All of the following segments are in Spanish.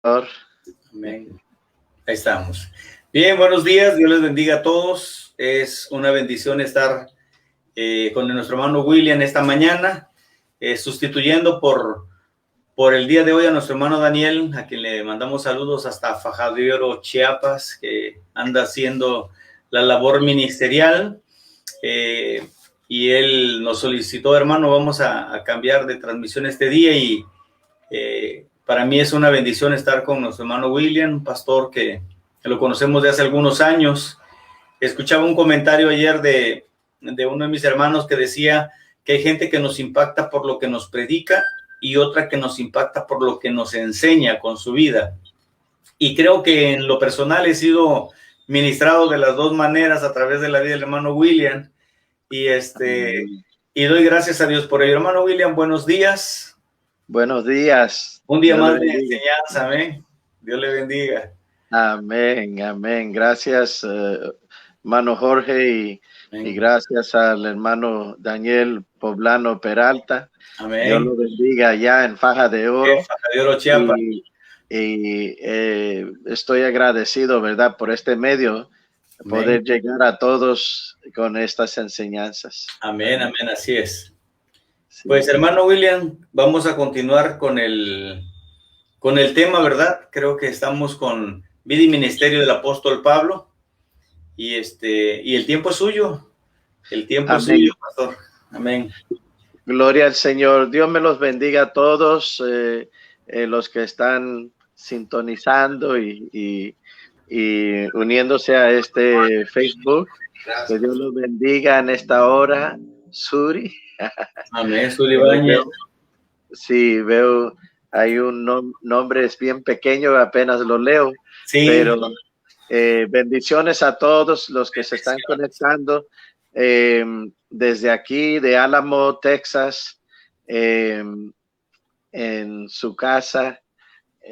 Amén. Ahí estamos. Bien, buenos días, Dios les bendiga a todos. Es una bendición estar con nuestro hermano William esta mañana, sustituyendo por el día de hoy a nuestro hermano Daniel, a quien le mandamos saludos hasta Fajadero, Chiapas, que anda haciendo la labor ministerial. Y él nos solicitó, hermano, vamos a cambiar de transmisión este día y para mí es una bendición estar con nuestro hermano William, un pastor que lo conocemos de hace algunos años. Escuchaba un comentario ayer de uno de mis hermanos que decía que hay gente que nos impacta por lo que nos predica y otra que nos impacta por lo que nos enseña con su vida. Y creo que en lo personal he sido ministrado de las dos maneras a través de la vida del hermano William. Y doy gracias a Dios por ello. Hermano William, buenos días. Buenos días. Un día más de enseñanza, amén. Dios le bendiga. Amén, amén. Gracias, hermano Jorge, y gracias al hermano Daniel Poblano Peralta. Amén. Dios lo bendiga allá en Faja de Oro. Faja de Oro, Chiapas. Y estoy agradecido, ¿verdad?, por este medio, poder llegar a todos con estas enseñanzas. Amén, amén, así es. Sí. Pues, hermano William, vamos a continuar con el tema, ¿verdad? Creo que estamos con vida y ministerio del apóstol Pablo. Y el tiempo es suyo. El tiempo es suyo, pastor. Amén. Gloria al Señor. Dios me los bendiga a todos los que están sintonizando y uniéndose a este Facebook. Gracias. Que Dios los bendiga en esta hora. Suri. Amén, Suri Bañez. Sí, veo, hay un nombre, es bien pequeño, apenas lo leo. Sí. Pero bendiciones a todos los que se están conectando desde aquí, de Álamo, Texas, en su casa.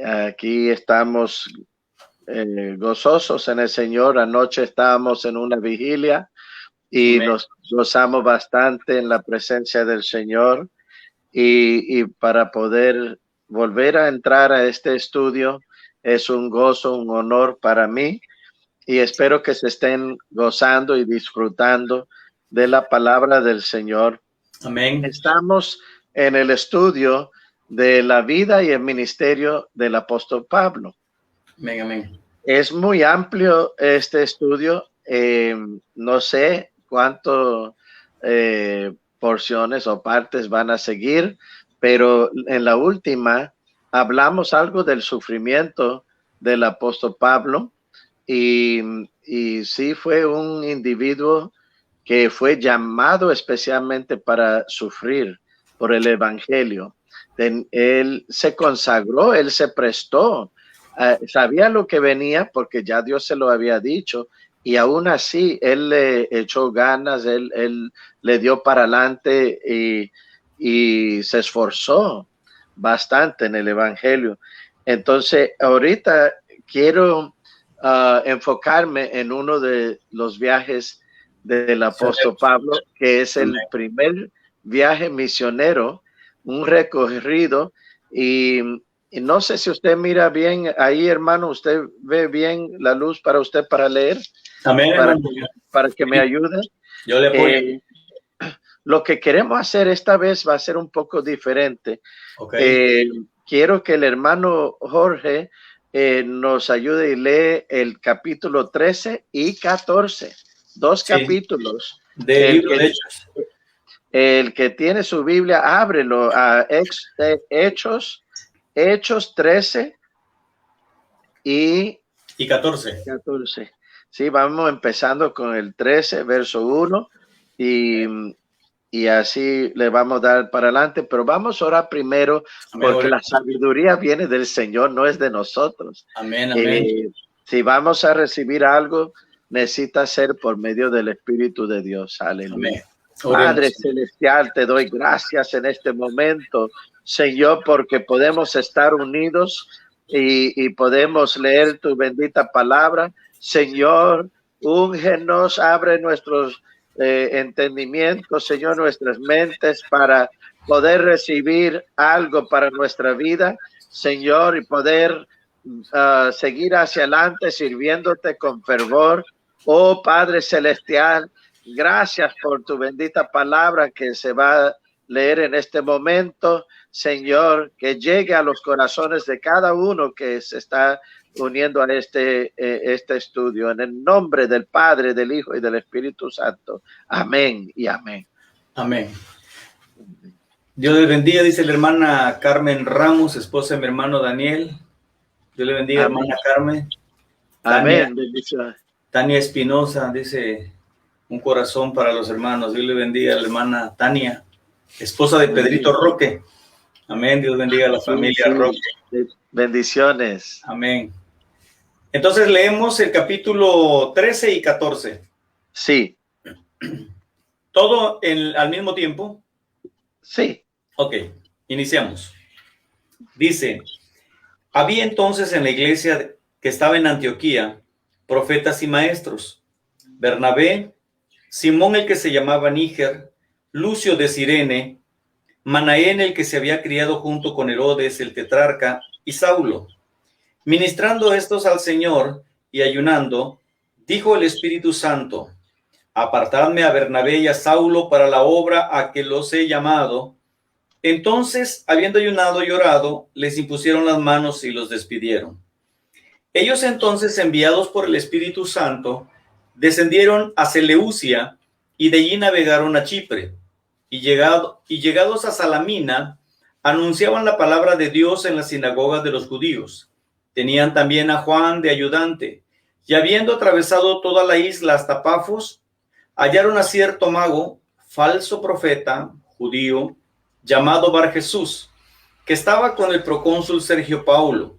Aquí estamos gozosos en el Señor. Anoche estábamos en una vigilia y amén, nos gozamos bastante en la presencia del Señor. Y para poder volver a entrar a este estudio es un gozo, un honor para mí, y espero que se estén gozando y disfrutando de la palabra del Señor. Amén. Estamos en el estudio de la vida y el ministerio del apóstol Pablo. Amén, amén. Es muy amplio este estudio. No sé cuánto porciones o partes van a seguir, pero en la última hablamos algo del sufrimiento del apóstol Pablo y sí fue un individuo que fue llamado especialmente para sufrir por el evangelio. Él se consagró, él se prestó, sabía lo que venía porque ya Dios se lo había dicho. Y aún así, él le echó ganas, él le dio para adelante y se esforzó bastante en el evangelio. Entonces, ahorita quiero enfocarme en uno de los viajes del apóstol Pablo, que es el primer viaje misionero, un recorrido. Y no sé si usted mira bien ahí, hermano, usted ve bien la luz para usted para leer. Amén, para que me ayude. Yo le apoyo. Lo que queremos hacer esta vez va a ser un poco diferente. Okay. Quiero que el hermano Jorge nos ayude y lee el capítulo 13 y 14. Dos capítulos. Del libro de Hechos. El que tiene su Biblia, ábrelo a Hechos 13 y 14. Sí, vamos empezando con el 13, verso 1, y así le vamos a dar para adelante, pero vamos a orar primero, porque la sabiduría viene del Señor, no es de nosotros. Amén, amén. Si vamos a recibir algo, necesita ser por medio del Espíritu de Dios. Aleluya. Padre celestial, te doy gracias en este momento, Señor, porque podemos estar unidos y podemos leer tu bendita palabra. Señor, úngenos, abre nuestros entendimientos, Señor, nuestras mentes para poder recibir algo para nuestra vida, Señor, y poder seguir hacia adelante sirviéndote con fervor. Oh Padre Celestial, gracias por tu bendita palabra que se va a leer en este momento. Señor, que llegue a los corazones de cada uno que se está uniendo a este estudio. En el nombre del Padre, del Hijo y del Espíritu Santo. Amén y amén. Amén. Dios les bendiga, dice la hermana Carmen Ramos, esposa de mi hermano Daniel. Dios le bendiga, amén. Hermana Carmen. Amén. Tania Espinosa dice un corazón para los hermanos. Dios le bendiga a la hermana Tania, esposa de Pedrito Roque. Amén. Dios bendiga a la familia Roque. Bendiciones. Amén. Entonces leemos el capítulo 13 y 14. Sí. ¿Todo al mismo tiempo? Sí. Ok, iniciamos. Dice, había entonces en la iglesia que estaba en Antioquía profetas y maestros: Bernabé, Simón el que se llamaba Níger, Lucio de Cirene, Manaén el que se había criado junto con Herodes el tetrarca, y Saulo. Ministrando estos al Señor y ayunando, dijo el Espíritu Santo: apartadme a Bernabé y a Saulo para la obra a que los he llamado. Entonces, habiendo ayunado y orado, les impusieron las manos y los despidieron. Ellos entonces, enviados por el Espíritu Santo, descendieron a Seleucia y de allí navegaron a Chipre. Y llegados a Salamina, anunciaban la palabra de Dios en las sinagogas de los judíos. Tenían también a Juan de ayudante. Y habiendo atravesado toda la isla hasta Pafos, hallaron a cierto mago, falso profeta, judío, llamado Bar Jesús, que estaba con el procónsul Sergio Paulo,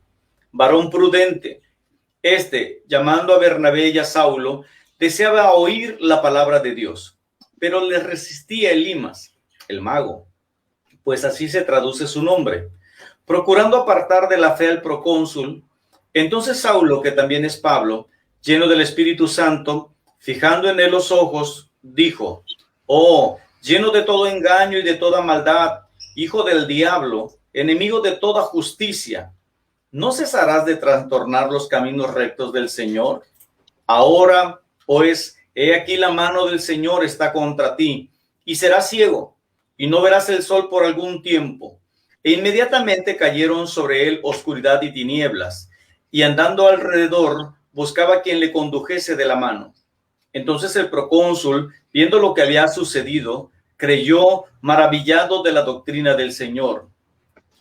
varón prudente. Llamando a Bernabé y a Saulo, deseaba oír la palabra de Dios, pero le resistía Elimas, el mago, pues así se traduce su nombre, procurando apartar de la fe al procónsul. Entonces Saulo, que también es Pablo, lleno del Espíritu Santo, fijando en él los ojos, dijo: oh, lleno de todo engaño y de toda maldad, hijo del diablo, enemigo de toda justicia, ¿no cesarás de trastornar los caminos rectos del Señor? Ahora, pues, he aquí la mano del Señor está contra ti, y serás ciego, y no verás el sol por algún tiempo. E inmediatamente cayeron sobre él oscuridad y tinieblas, y andando alrededor, buscaba quien le condujese de la mano. Entonces el procónsul, viendo lo que había sucedido, creyó, maravillado de la doctrina del Señor.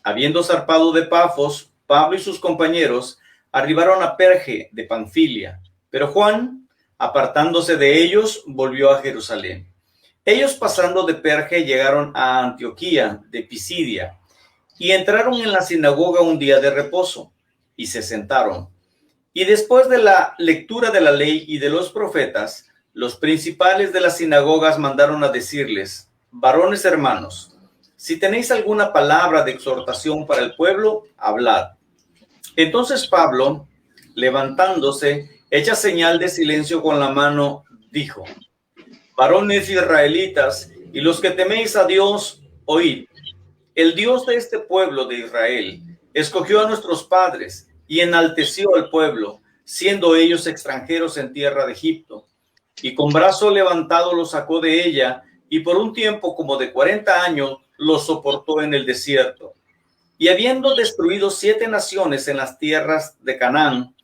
Habiendo zarpado de Pafos, Pablo y sus compañeros arribaron a Perge de Panfilia, pero Juan, apartándose de ellos, volvió a Jerusalén. Ellos, pasando de Perge, llegaron a Antioquía de Pisidia y entraron en la sinagoga un día de reposo y se sentaron. Y después de la lectura de la ley y de los profetas, los principales de las sinagogas mandaron a decirles: varones hermanos, si tenéis alguna palabra de exhortación para el pueblo, hablad. Entonces Pablo, levantándose, hecha señal de silencio con la mano, dijo: varones israelitas, y los que teméis a Dios, oíd. El Dios de este pueblo de Israel escogió a nuestros padres y enalteció al pueblo, siendo ellos extranjeros en tierra de Egipto, y con brazo levantado los sacó de ella, y por un tiempo como de 40 años los soportó en el desierto. Y habiendo destruido 7 naciones en las tierras de Canaán,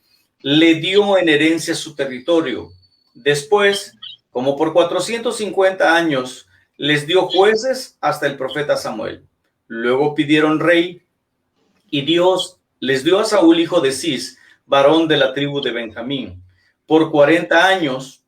le dio en herencia su territorio. Después, como por 450 años, les dio jueces hasta el profeta Samuel. Luego pidieron rey, y Dios les dio a Saúl, hijo de Cis, varón de la tribu de Benjamín. Por 40 años,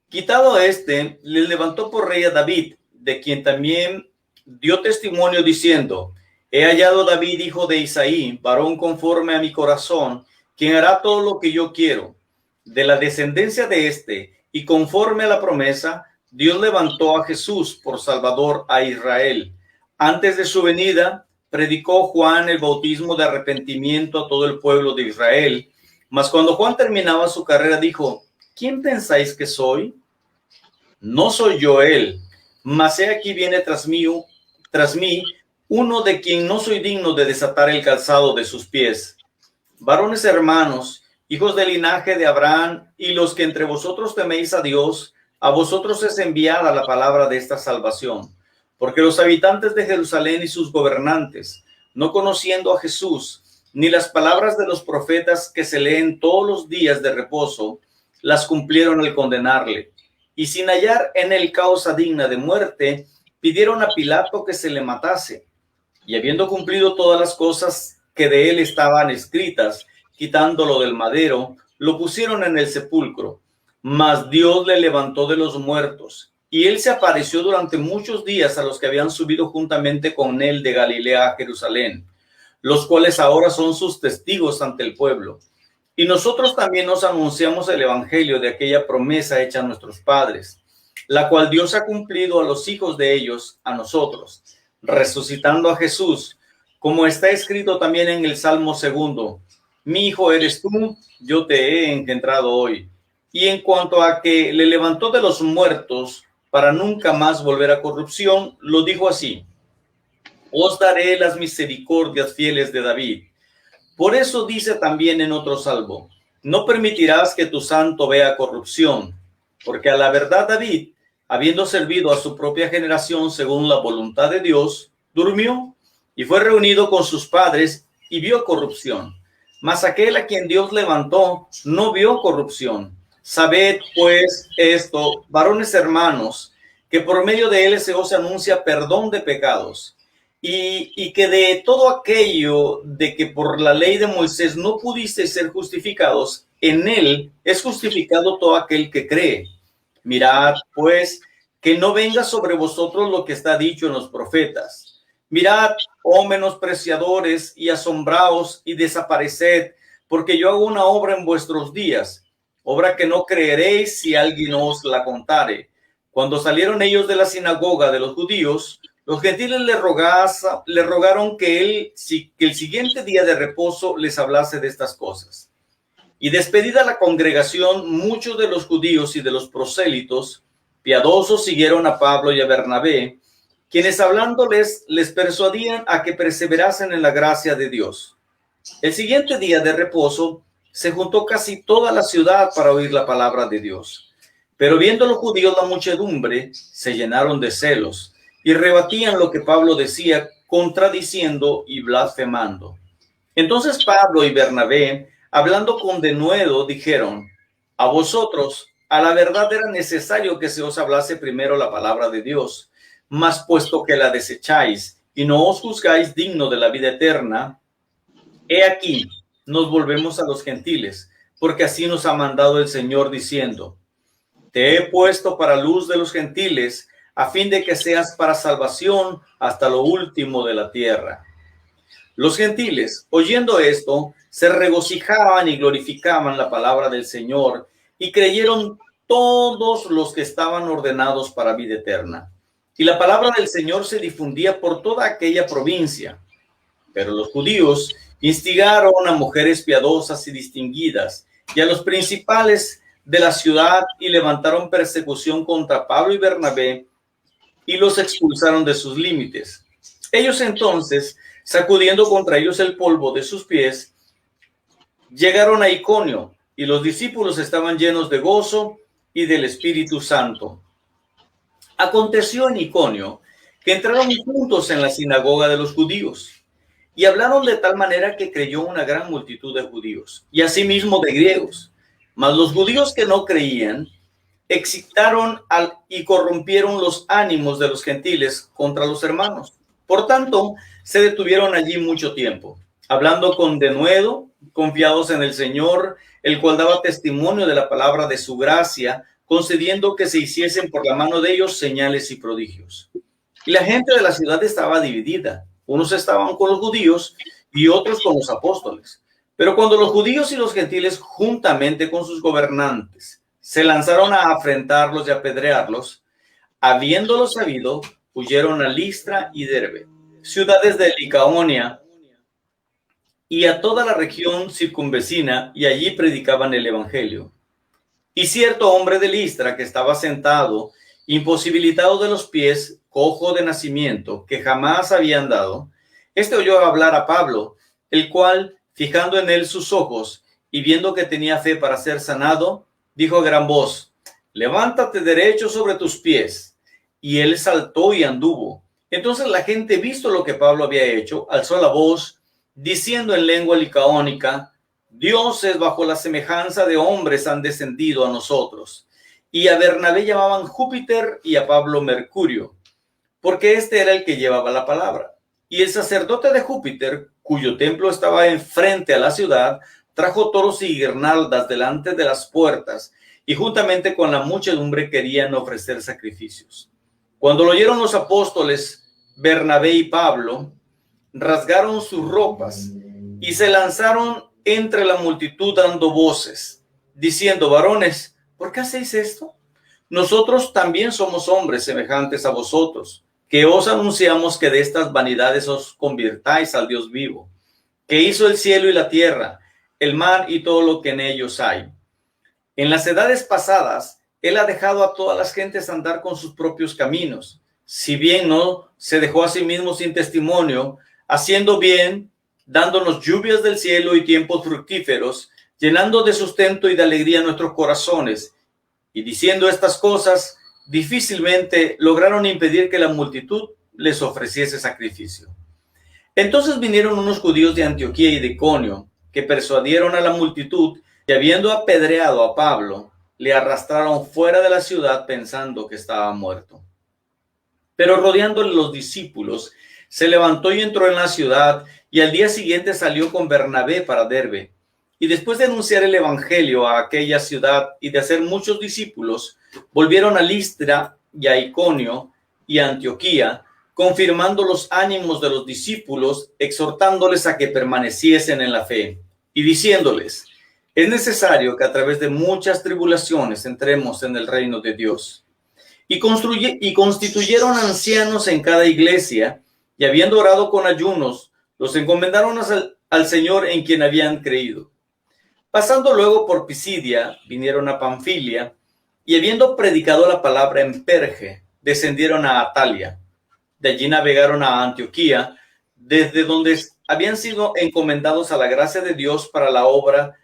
quitado le levantó por rey a David, de quien también dio testimonio diciendo: he hallado a David, hijo de Isaí, varón conforme a mi corazón, quien hará todo lo que yo quiero. De la descendencia de y conforme a la promesa, Dios levantó a Jesús por Salvador a Israel. Antes de su venida, predicó Juan el bautismo de arrepentimiento a todo el pueblo de Israel. Mas cuando Juan terminaba su carrera, dijo: ¿quién pensáis que soy? No soy yo él, mas he aquí viene tras mí uno de quien no soy digno de desatar el calzado de sus pies. varones hermanos, hijos del linaje de Abraham, y los que entre vosotros teméis a Dios, a vosotros es enviada la palabra de esta salvación, porque los habitantes de Jerusalén y sus gobernantes, no conociendo a Jesús, ni las palabras de los profetas que se leen todos los días de reposo, las cumplieron al condenarle, y sin hallar en él causa digna de muerte, pidieron a Pilato que se le matase, y habiendo cumplido todas las cosas que de él estaban escritas, quitándolo del madero, lo pusieron en el sepulcro. Mas Dios le levantó de los muertos, y él se apareció durante muchos días a los que habían subido juntamente con él de Galilea a Jerusalén, los cuales ahora son sus testigos ante el pueblo. Y nosotros también nos anunciamos el evangelio de aquella promesa hecha a nuestros padres, la cual Dios ha cumplido a los hijos de ellos, a nosotros, resucitando a Jesús, como está escrito también en el Salmo 2: mi hijo eres tú, yo te he engendrado hoy. Y en cuanto a que le levantó de los muertos para nunca más volver a corrupción, lo dijo así: os daré las misericordias fieles de David. Por eso dice también en otro salmo: no permitirás que tu santo vea corrupción, porque a la verdad David, habiendo servido a su propia generación según la voluntad de Dios, durmió y fue reunido con sus padres y vio corrupción. Mas aquel a quien Dios levantó no vio corrupción. Sabed pues esto, varones hermanos, que por medio de él se os anuncia perdón de pecados, y que de todo aquello de que por la ley de Moisés no pudisteis ser justificados, en él es justificado todo aquel que cree. Mirad pues que no venga sobre vosotros lo que está dicho en los profetas. Mirad, oh menospreciadores, y asombraos y desapareced, porque yo hago una obra en vuestros días, obra que no creeréis si alguien os la contare. Cuando salieron ellos de la sinagoga de los judíos, los gentiles le rogaron que el siguiente día de reposo les hablase de estas cosas. Y despedida la congregación, muchos de los judíos y de los prosélitos piadosos siguieron a Pablo y a Bernabé, quienes hablándoles les persuadían a que perseverasen en la gracia de Dios. El siguiente día de reposo se juntó casi toda la ciudad para oír la palabra de Dios. Pero viendo los judíos la muchedumbre, se llenaron de celos y rebatían lo que Pablo decía, contradiciendo y blasfemando. Entonces Pablo y Bernabé, hablando con denuedo, dijeron: a vosotros, a la verdad era necesario que se os hablase primero la palabra de Dios, mas puesto que la desecháis y no os juzgáis digno de la vida eterna, he aquí, nos volvemos a los gentiles, porque así nos ha mandado el Señor diciendo: te he puesto para luz de los gentiles, a fin de que seas para salvación hasta lo último de la tierra. Los gentiles, oyendo esto, se regocijaban y glorificaban la palabra del Señor, y creyeron todos los que estaban ordenados para vida eterna. Y la palabra del Señor se difundía por toda aquella provincia. Pero los judíos instigaron a mujeres piadosas y distinguidas y a los principales de la ciudad, y levantaron persecución contra Pablo y Bernabé y los expulsaron de sus límites. Ellos entonces, sacudiendo contra ellos el polvo de sus pies, llegaron a Iconio, y los discípulos estaban llenos de gozo y del Espíritu Santo. Aconteció en Iconio que entraron juntos en la sinagoga de los judíos y hablaron de tal manera que creyó una gran multitud de judíos y asimismo de griegos. Mas los judíos que no creían excitaron y corrompieron los ánimos de los gentiles contra los hermanos. Por tanto, se detuvieron allí mucho tiempo, hablando con denuedo, confiados en el Señor, el cual daba testimonio de la palabra de su gracia, concediendo que se hiciesen por la mano de ellos señales y prodigios. Y la gente de la ciudad estaba dividida. Unos estaban con los judíos y otros con los apóstoles. Pero cuando los judíos y los gentiles, juntamente con sus gobernantes, se lanzaron a afrentarlos y apedrearlos, habiéndolo sabido, huyeron a Listra y Derbe, ciudades de Licaonia, y a toda la región circunvecina, y allí predicaban el evangelio. Y cierto hombre de Listra, que estaba sentado, imposibilitado de los pies, cojo de nacimiento, que jamás había andado, oyó hablar a Pablo, el cual, Fijando en él sus ojos y viendo que tenía fe para ser sanado, dijo a gran voz: levántate derecho sobre tus pies. Y él saltó y anduvo. Entonces la gente, visto lo que Pablo había hecho, alzó la voz, diciendo en lengua licaónica: dioses bajo la semejanza de hombres han descendido a nosotros. Y a Bernabé llamaban Júpiter y a Pablo Mercurio, porque este era el que llevaba la palabra. Y el sacerdote de Júpiter, cuyo templo estaba enfrente a la ciudad, trajo toros y guirnaldas delante de las puertas, y juntamente con la muchedumbre querían ofrecer sacrificios. Cuando lo oyeron los apóstoles, Bernabé y Pablo rasgaron sus ropas y se lanzaron entre la multitud dando voces, diciendo: varones, ¿por qué hacéis esto? Nosotros también somos hombres semejantes a vosotros, que os anunciamos que de estas vanidades os convirtáis al Dios vivo, que hizo el cielo y la tierra, el mar y todo lo que en ellos hay. En las edades pasadas, él ha dejado a todas las gentes andar con sus propios caminos, si bien no se dejó a sí mismo sin testimonio, haciendo bien, dándonos lluvias del cielo y tiempos fructíferos, llenando de sustento y de alegría nuestros corazones. Y diciendo estas cosas, difícilmente lograron impedir que la multitud les ofreciese sacrificio. Entonces vinieron unos judíos de Antioquía y de Iconio, que persuadieron a la multitud, y habiendo apedreado a Pablo, le arrastraron fuera de la ciudad pensando que estaba muerto. Pero rodeándole los discípulos, se levantó y entró en la ciudad, y al día siguiente salió con Bernabé para Derbe. Y después de anunciar el evangelio a aquella ciudad y de hacer muchos discípulos, volvieron a Listra y a Iconio y a Antioquía, confirmando los ánimos de los discípulos, exhortándoles a que permaneciesen en la fe y diciéndoles: es necesario que a través de muchas tribulaciones entremos en el reino de Dios. Y constituyeron ancianos en cada iglesia, y habiendo orado con ayunos, los encomendaron al Señor en quien habían creído. Pasando luego por Pisidia, vinieron a Panfilia, y habiendo predicado la palabra en Perge, descendieron a Atalia. De allí navegaron a Antioquía, desde donde habían sido encomendados a la gracia de Dios para la obra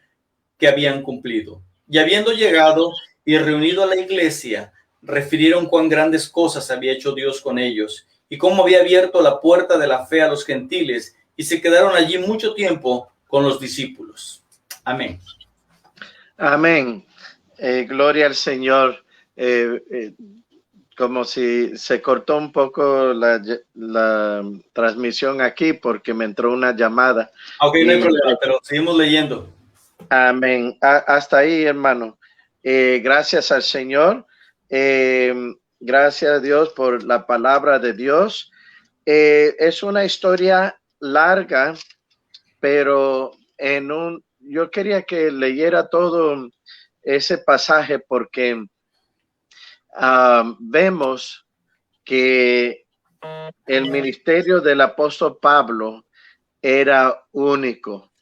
que habían cumplido. Y habiendo llegado y reunido a la iglesia, refirieron cuán grandes cosas había hecho Dios con ellos, y cómo había abierto la puerta de la fe a los gentiles, y se quedaron allí mucho tiempo con los discípulos. Amén. Amén. Gloria al Señor. Como si se cortó un poco la transmisión aquí porque me entró una llamada. Ok, no hay problema, pero seguimos leyendo. Amén. Hasta ahí, hermano. Gracias al Señor. Gracias a Dios por la palabra de Dios. Es una historia larga, pero yo quería que leyera todo ese pasaje porque vemos que el ministerio del apóstol Pablo era único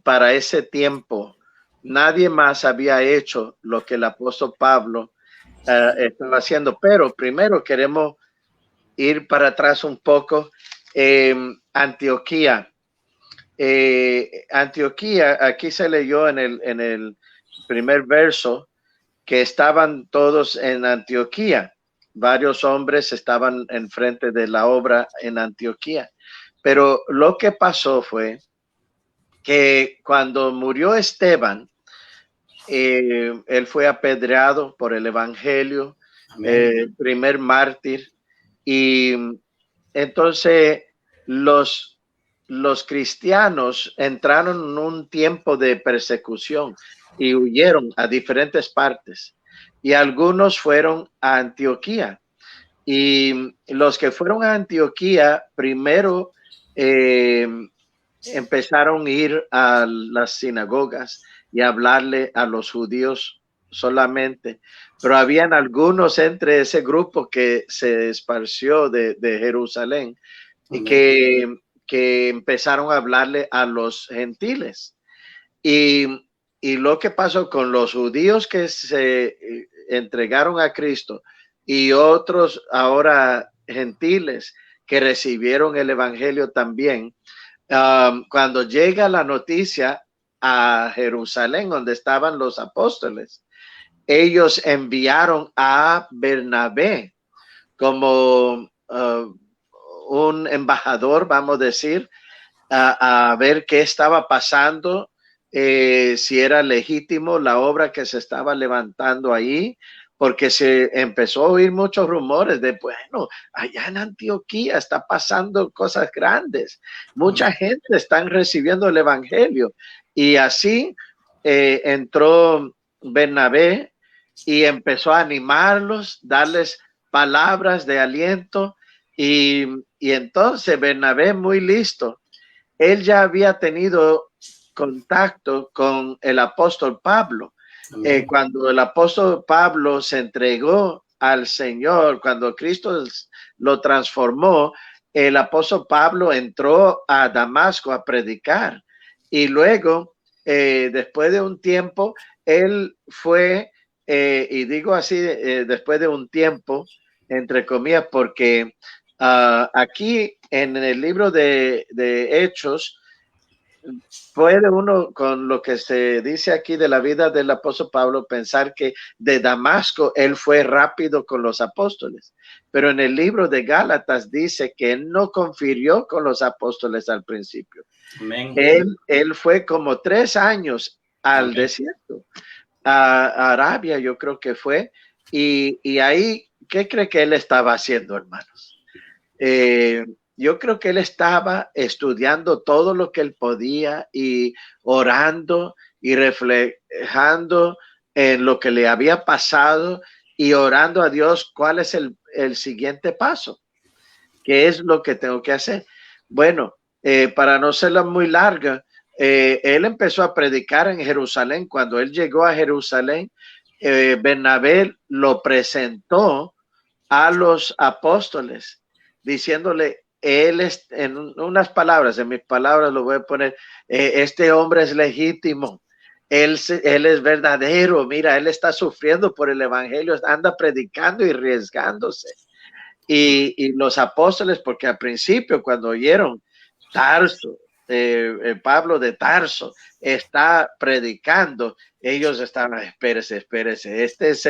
para ese tiempo. Nadie más había hecho lo que el apóstol Pablo estaba haciendo. Pero primero queremos ir para atrás un poco. Antioquía. Antioquía, aquí se leyó en el primer verso que estaban todos en Antioquía. Varios hombres estaban enfrente de la obra en Antioquía. Pero lo que pasó fue que cuando murió Esteban, él fue apedreado por el evangelio, primer mártir, y entonces los cristianos entraron en un tiempo de persecución y huyeron a diferentes partes, y algunos fueron a Antioquía, y los que fueron a Antioquía primero empezaron a ir a las sinagogas y a hablarle a los judíos solamente, pero habían algunos entre ese grupo que se esparció de Jerusalén y que empezaron a hablarle a los gentiles. Y lo que pasó con los judíos que se entregaron a Cristo y otros ahora gentiles que recibieron el evangelio también, cuando llega la noticia a Jerusalén, donde estaban los apóstoles, ellos enviaron a Bernabé como un embajador, vamos a decir, a ver qué estaba pasando, si era legítimo la obra que se estaba levantando ahí, porque se empezó a oír muchos rumores de, bueno, allá en Antioquía está pasando cosas grandes, mucha gente está recibiendo el evangelio, y así entró Bernabé y empezó a animarlos, darles palabras de aliento, y entonces Bernabé, muy listo, él ya había tenido contacto con el apóstol Pablo. Cuando el apóstol Pablo se entregó al Señor, cuando Cristo lo transformó, el apóstol Pablo entró a Damasco a predicar, y luego, después de un tiempo, él fue, y digo así, después de un tiempo, entre comillas, porque aquí en el libro de Hechos, puede uno, con lo que se dice aquí de la vida del apóstol Pablo, pensar que de Damasco él fue rápido con los apóstoles, pero en el libro de Gálatas dice que él no confirió con los apóstoles al principio. Él fue como 3 años al desierto, a Arabia, yo creo que fue, y ahí, ¿qué cree que él estaba haciendo, hermanos? Yo creo que él estaba estudiando todo lo que él podía y orando y reflejando en lo que le había pasado y orando a Dios cuál es el siguiente paso, qué es lo que tengo que hacer. Bueno, para no serla muy larga, él empezó a predicar en Jerusalén. Cuando él llegó a Jerusalén, Bernabé lo presentó a los apóstoles, diciéndole, él es, en unas palabras, en mis palabras lo voy a poner, este hombre es legítimo, él es verdadero, mira, él está sufriendo por el evangelio, anda predicando y arriesgándose. Y los apóstoles, porque al principio cuando oyeron Tarso, Pablo de Tarso está predicando, ellos estaban, espérese, este es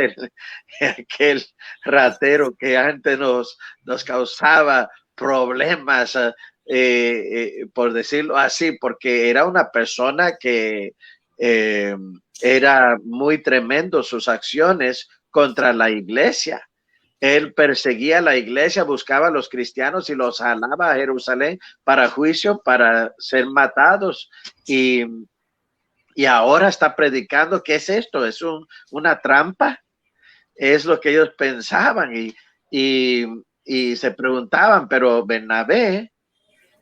aquel ratero que antes nos causaba problemas, por decirlo así, porque era una persona que era muy tremendo sus acciones contra la iglesia. Él perseguía a la iglesia, buscaba a los cristianos y los jalaba a Jerusalén para juicio, para ser matados. Y ahora está predicando. ¿Qué es esto? ¿Es una trampa? Es lo que ellos pensaban y se preguntaban, pero Bernabé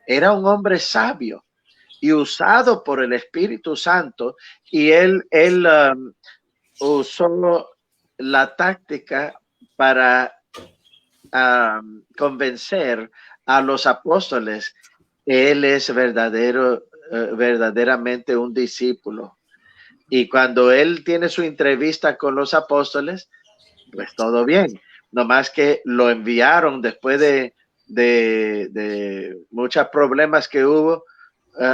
era un hombre sabio y usado por el Espíritu Santo, y él usó la táctica para convencer a los apóstoles. Él es verdaderamente un discípulo. Y cuando él tiene su entrevista con los apóstoles, pues todo bien. Nomás que lo enviaron después de muchos problemas que hubo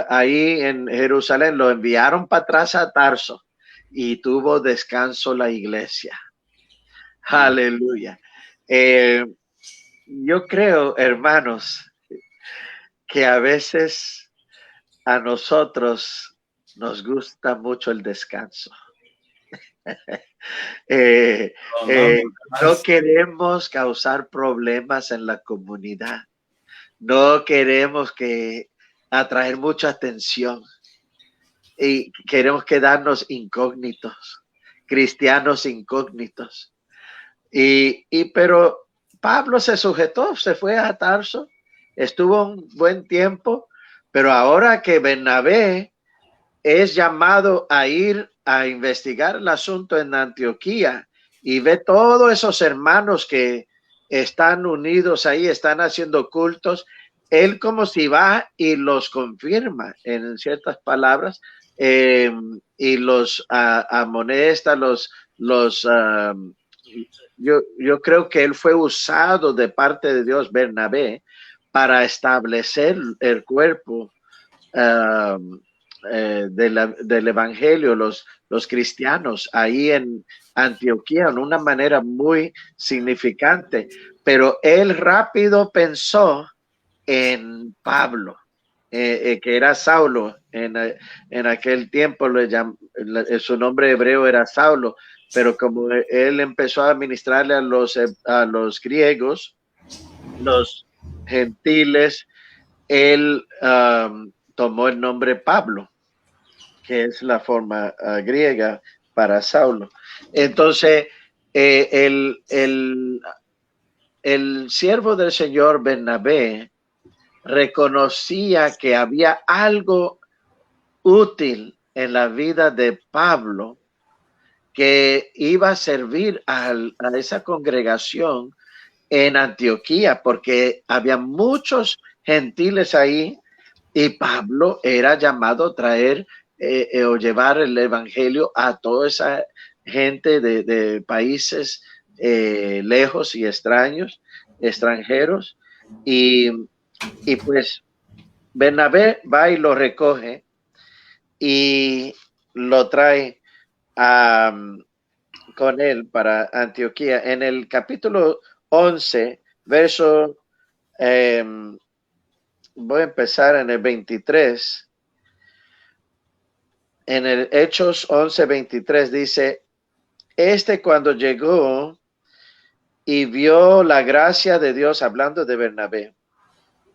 ahí en Jerusalén, lo enviaron para atrás a Tarso y tuvo descanso la iglesia. Aleluya. Yo creo, hermanos, que a veces a nosotros nos gusta mucho el descanso. No queremos causar problemas en la comunidad. No queremos atraer mucha atención. Y queremos quedarnos incógnitos, cristianos incógnitos. Pero Pablo se sujetó, se fue a Tarso, estuvo un buen tiempo, pero ahora que Bernabé es llamado a ir a investigar el asunto en Antioquía y ve todos esos hermanos que están unidos ahí, están haciendo cultos, él como si va y los confirma en ciertas palabras, y los amonesta, yo creo que él fue usado de parte de Dios, Bernabé, para establecer el cuerpo del evangelio, los cristianos ahí en Antioquía, en una manera muy significante, pero él rápido pensó en Pablo, que era Saulo. En aquel tiempo su nombre hebreo era Saulo, pero como él empezó a administrarle a los griegos, los gentiles, él tomó el nombre Pablo, que es la forma griega para Saulo. Entonces, el siervo del Señor Bernabé reconocía que había algo útil en la vida de Pablo que iba a servir a esa congregación en Antioquía, porque había muchos gentiles ahí y Pablo era llamado a traer o llevar el evangelio a toda esa gente de países lejos y extranjeros. Y pues Bernabé va y lo recoge y lo trae con él para Antioquía. En el capítulo 11, verso, voy a empezar en el 23. En el Hechos 11:23 dice, cuando llegó y vio la gracia de Dios, hablando de Bernabé,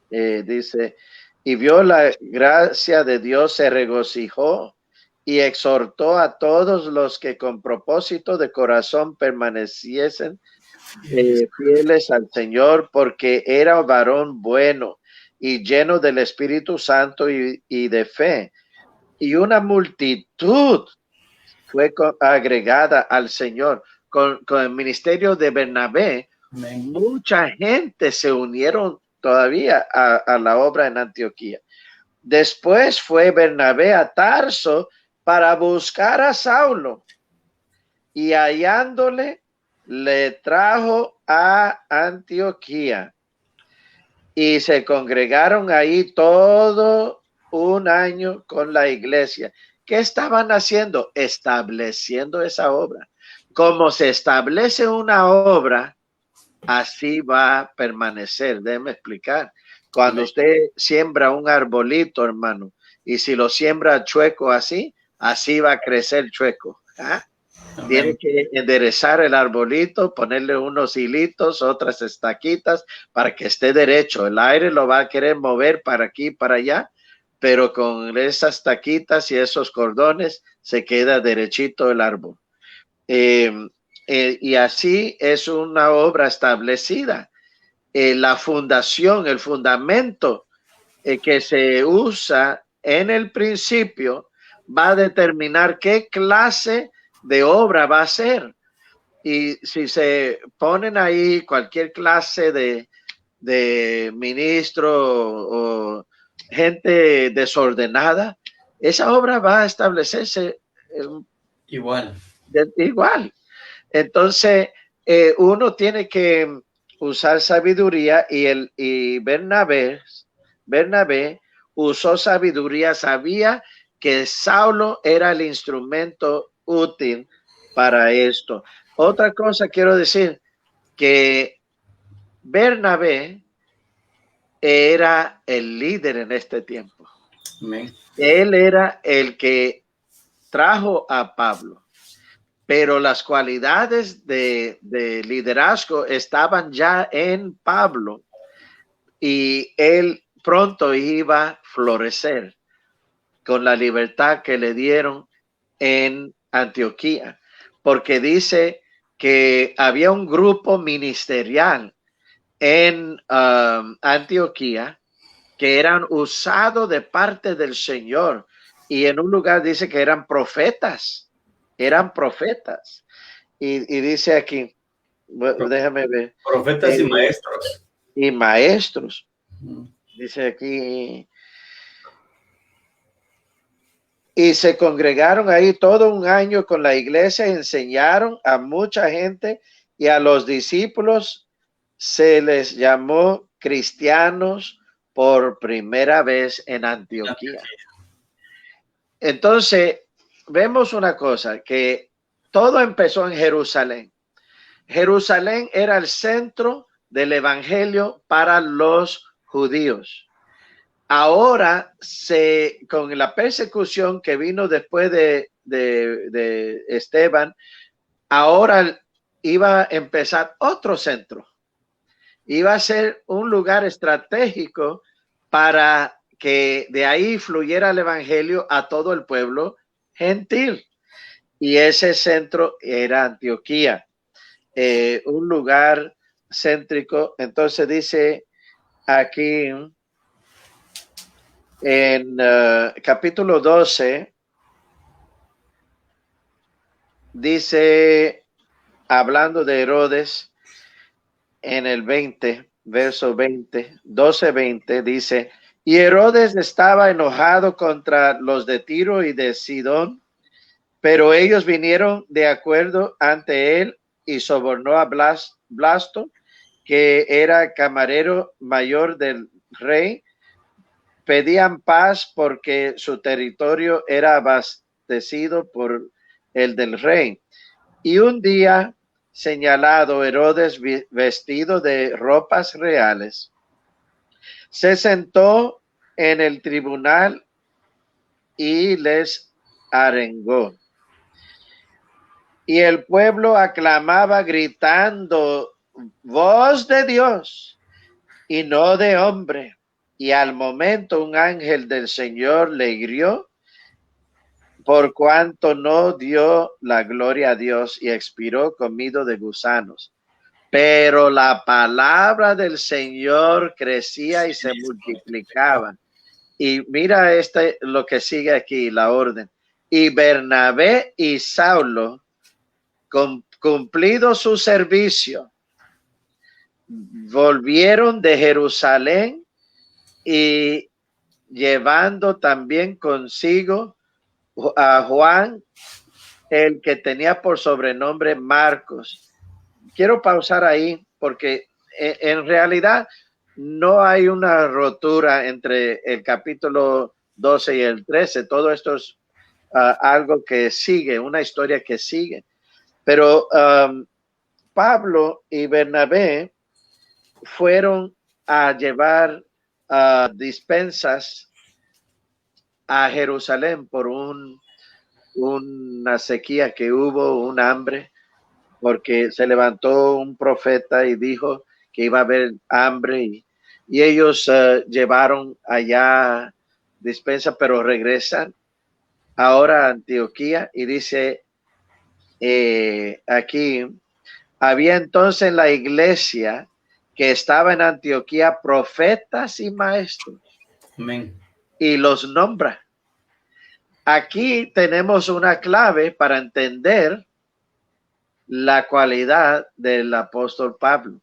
dice, y vio la gracia de Dios, se regocijó y exhortó a todos los que con propósito de corazón permaneciesen fieles al Señor, porque era varón bueno y lleno del Espíritu Santo y de fe. Y una multitud fue agregada al Señor. Con el ministerio de Bernabé, mucha gente se unieron todavía a la obra en Antioquía. Después fue Bernabé a Tarso para buscar a Saulo y hallándole, le trajo a Antioquía y se congregaron ahí todo un año con la iglesia. ¿Qué estaban haciendo? Estableciendo esa obra. Como se establece una obra, así va a permanecer. Déjeme explicar. Cuando usted siembra un arbolito, hermano, y si lo siembra chueco así va a crecer chueco. ¿Ah? Tiene que enderezar el arbolito, ponerle unos hilitos, otras estaquitas para que esté derecho. El aire lo va a querer mover para aquí, para allá, pero con esas taquitas y esos cordones se queda derechito el árbol. Y así es una obra establecida. La fundación, el fundamento que se usa en el principio va a determinar qué clase de obra va a ser. Y si se ponen ahí cualquier clase de ministro o gente desordenada, esa obra va a establecerse igual. Entonces, uno tiene que usar sabiduría y Bernabé usó sabiduría, sabía que Saulo era el instrumento útil para esto. Otra cosa quiero decir, que Bernabé era el líder en este tiempo. Amén. Él era el que trajo a Pablo, pero las cualidades de liderazgo estaban ya en Pablo y él pronto iba a florecer con la libertad que le dieron en Antioquía, porque dice que había un grupo ministerial en Antioquía que eran usados de parte del Señor, y en un lugar dice que eran profetas. Y dice aquí, déjame ver. Profetas y maestros. Y maestros. Dice aquí. Y se congregaron ahí todo un año con la iglesia, enseñaron a mucha gente y a los discípulos se les llamó cristianos por primera vez en Antioquía. Entonces, vemos una cosa, que todo empezó en Jerusalén. Jerusalén era el centro del evangelio para los judíos. Ahora, con la persecución que vino después de Esteban, ahora iba a empezar otro centro. Iba a ser un lugar estratégico para que de ahí fluyera el evangelio a todo el pueblo gentil. Y ese centro era Antioquía, un lugar céntrico. Entonces dice aquí en capítulo 12, dice, hablando de Herodes, en el 20, verso 20, 12:20, dice, y Herodes estaba enojado contra los de Tiro y de Sidón, pero ellos vinieron de acuerdo ante él y sobornó a Blasto, que era camarero mayor del rey. Pedían paz porque su territorio era abastecido por el del rey. Y un día señalado, Herodes, vestido de ropas reales, se sentó en el tribunal y les arengó. Y el pueblo aclamaba gritando, voz de Dios y no de hombre. Y al momento un ángel del Señor le hirió, por cuanto no dio la gloria a Dios, y expiró comido de gusanos. Pero la palabra del Señor crecía y se multiplicaba. Y mira lo que sigue aquí, la orden. Y Bernabé y Saulo, cumplido su servicio, volvieron de Jerusalén y llevando también consigo a Juan, el que tenía por sobrenombre Marcos. Quiero pausar ahí porque en realidad no hay una rotura entre el capítulo 12 y el 13. Todo esto es algo que sigue, una historia que sigue. Pero Pablo y Bernabé fueron a llevar dispensas a Jerusalén por una sequía que hubo, un hambre, porque se levantó un profeta y dijo que iba a haber hambre y ellos llevaron allá dispensa, pero regresan ahora a Antioquía y dice aquí, había entonces en la iglesia que estaba en Antioquía profetas y maestros. Amén. Y los nombra. Aquí tenemos una clave para entender la cualidad del apóstol Pablo,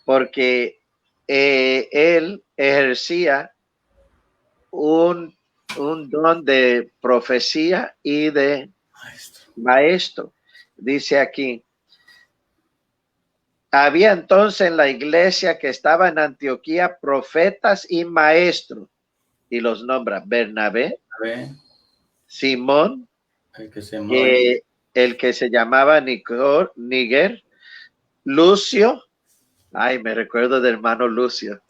porque él ejercía un don de profecía y de maestro. Dice aquí, había entonces en la iglesia que estaba en Antioquía profetas y maestros, y los nombra Bernabé, Simón, el que se llamaba Níger, Lucio, ay, me recuerdo del hermano Lucio.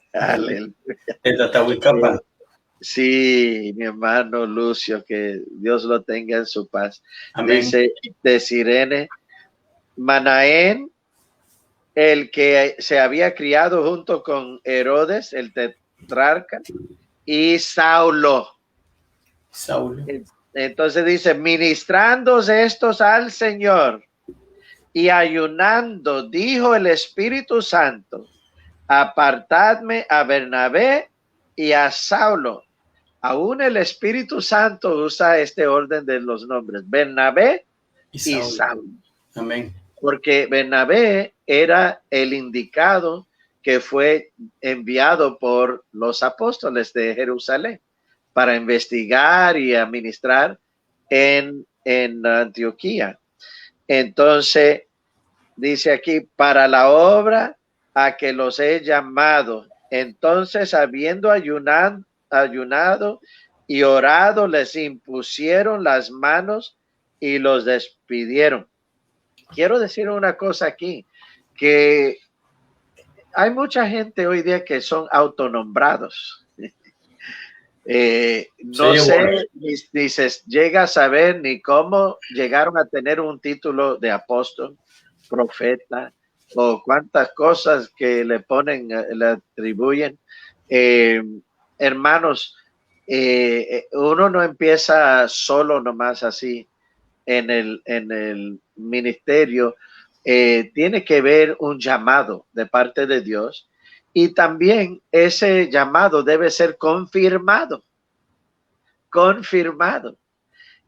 Sí, mi hermano Lucio, que Dios lo tenga en su paz. Amén. Dice de Cirene, Manaén, el que se había criado junto con Herodes, el tetrarca, y Saulo. Entonces dice, ministrando estos al Señor y ayunando, dijo el Espíritu Santo, apartadme a Bernabé y a Saulo. Aún el Espíritu Santo usa este orden de los nombres, Bernabé y Saulo. Amén. Porque Bernabé era el indicado que fue enviado por los apóstoles de Jerusalén para investigar y administrar en Antioquía. Entonces, dice aquí, para la obra a que los he llamado, Entonces, habiendo ayunado y orado, les impusieron las manos y los despidieron. Quiero decir una cosa aquí, que hay mucha gente hoy día que son autonombrados. No sé ni se llega a saber ni cómo llegaron a tener un título de apóstol, profeta, o cuántas cosas que le ponen, le atribuyen. Hermanos, uno no empieza solo nomás así en el ministerio. Tiene que ver un llamado de parte de Dios, y también ese llamado debe ser confirmado.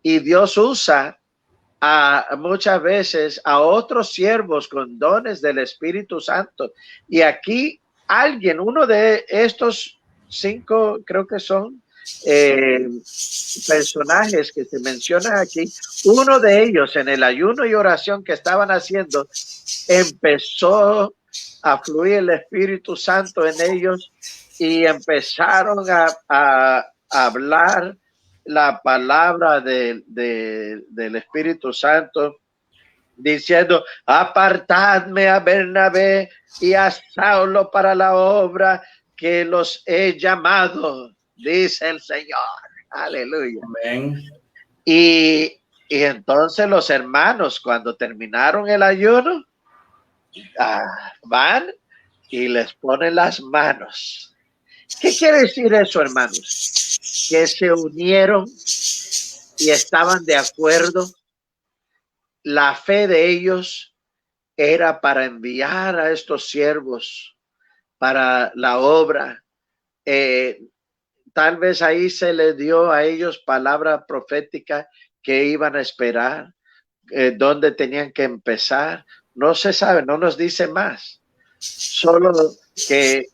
Y Dios usa muchas veces a otros siervos con dones del Espíritu Santo. Y aquí uno de estos 5, creo que son personajes que se mencionan aquí, uno de ellos, en el ayuno y oración que estaban haciendo, empezó a fluir el Espíritu Santo en ellos y empezaron a hablar la palabra del Espíritu Santo, diciendo: apartadme a Bernabé y a Saulo para la obra que los he llamado, dice el Señor. Aleluya. Amén. Y entonces los hermanos, cuando terminaron el ayuno, van y les ponen las manos. ¿Qué quiere decir eso, hermanos? Que se unieron y estaban de acuerdo. La fe de ellos era para enviar a estos siervos para la obra. Tal vez ahí se les dio a ellos palabra profética que iban a esperar, dónde tenían que empezar. No se sabe, no nos dice más. Solo que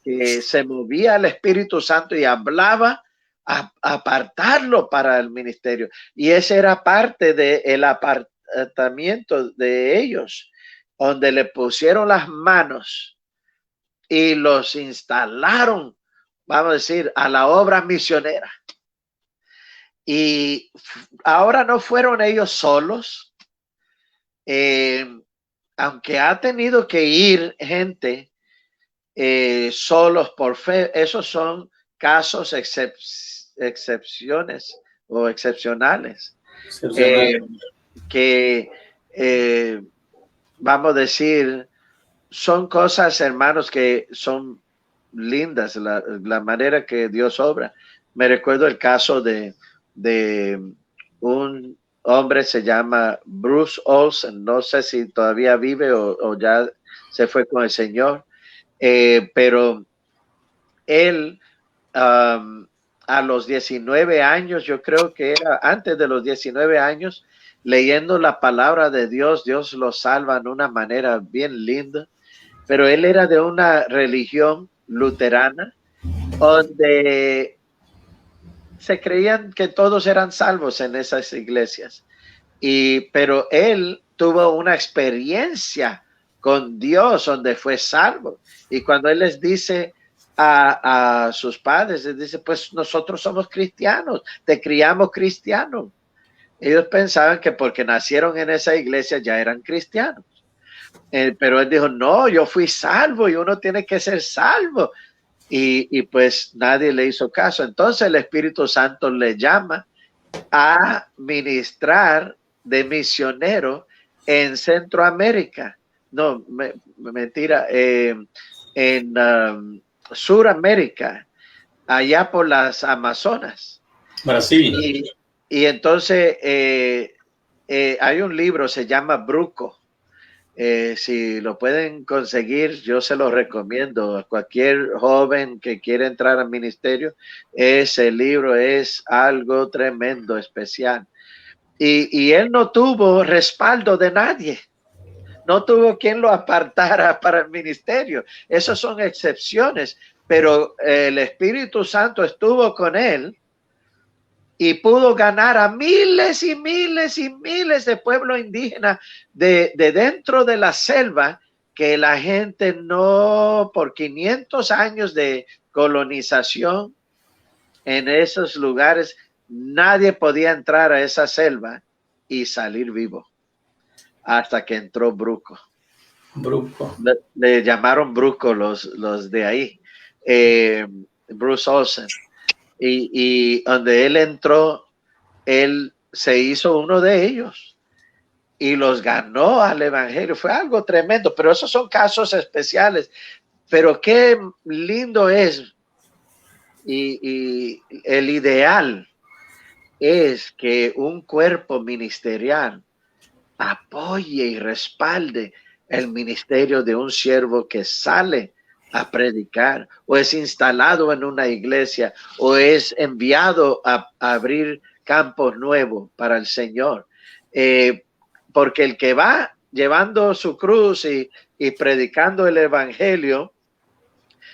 se movía el Espíritu Santo y hablaba a apartarlo para el ministerio. Y ese era parte del apartamiento de ellos, donde le pusieron las manos y los instalaron, vamos a decir, a la obra misionera. Y ahora no fueron ellos solos, aunque ha tenido que ir gente solos por fe. Esos son casos excepciones o excepcionales, que vamos a decir, son cosas, hermanos, que son lindas, la manera que Dios obra. Me recuerdo el caso de un hombre, se llama Bruce Olsen, no sé si todavía vive o ya se fue con el Señor, pero él a los 19 años, yo creo que era antes de los 19 años, leyendo la palabra de Dios, Dios lo salva de una manera bien linda. Pero él era de una religión luterana donde se creían que todos eran salvos en esas iglesias. Pero él tuvo una experiencia con Dios donde fue salvo. Y cuando él les dice a sus padres, les dice: pues nosotros somos cristianos, te criamos cristianos. Ellos pensaban que porque nacieron en esa iglesia ya eran cristianos. Pero él dijo: no, yo fui salvo y uno tiene que ser salvo. Y pues nadie le hizo caso. Entonces el Espíritu Santo le llama a ministrar de misionero en Centroamérica. No, mentira, en Suramérica, allá por las Amazonas. Brasil. Y entonces hay un libro, se llama Bruco. Si lo pueden conseguir, yo se lo recomiendo a cualquier joven que quiera entrar al ministerio. Ese libro es algo tremendo, especial. Y él no tuvo respaldo de nadie. No tuvo quien lo apartara para el ministerio. Esas son excepciones, pero el Espíritu Santo estuvo con él y pudo ganar a miles y miles y miles de pueblos indígenas de dentro de la selva, que la gente no, por 500 años de colonización en esos lugares. Nadie podía entrar a esa selva y salir vivo hasta que entró Bruco. Le llamaron Bruco los de ahí, Bruce Olsen. Y donde él entró, él se hizo uno de ellos y los ganó al evangelio. Fue algo tremendo, pero esos son casos especiales. Pero qué lindo es, y el ideal es que un cuerpo ministerial apoye y respalde el ministerio de un siervo que sale a predicar, o es instalado en una iglesia, o es enviado a abrir campos nuevos para el Señor. Porque el que va llevando su cruz y predicando el evangelio,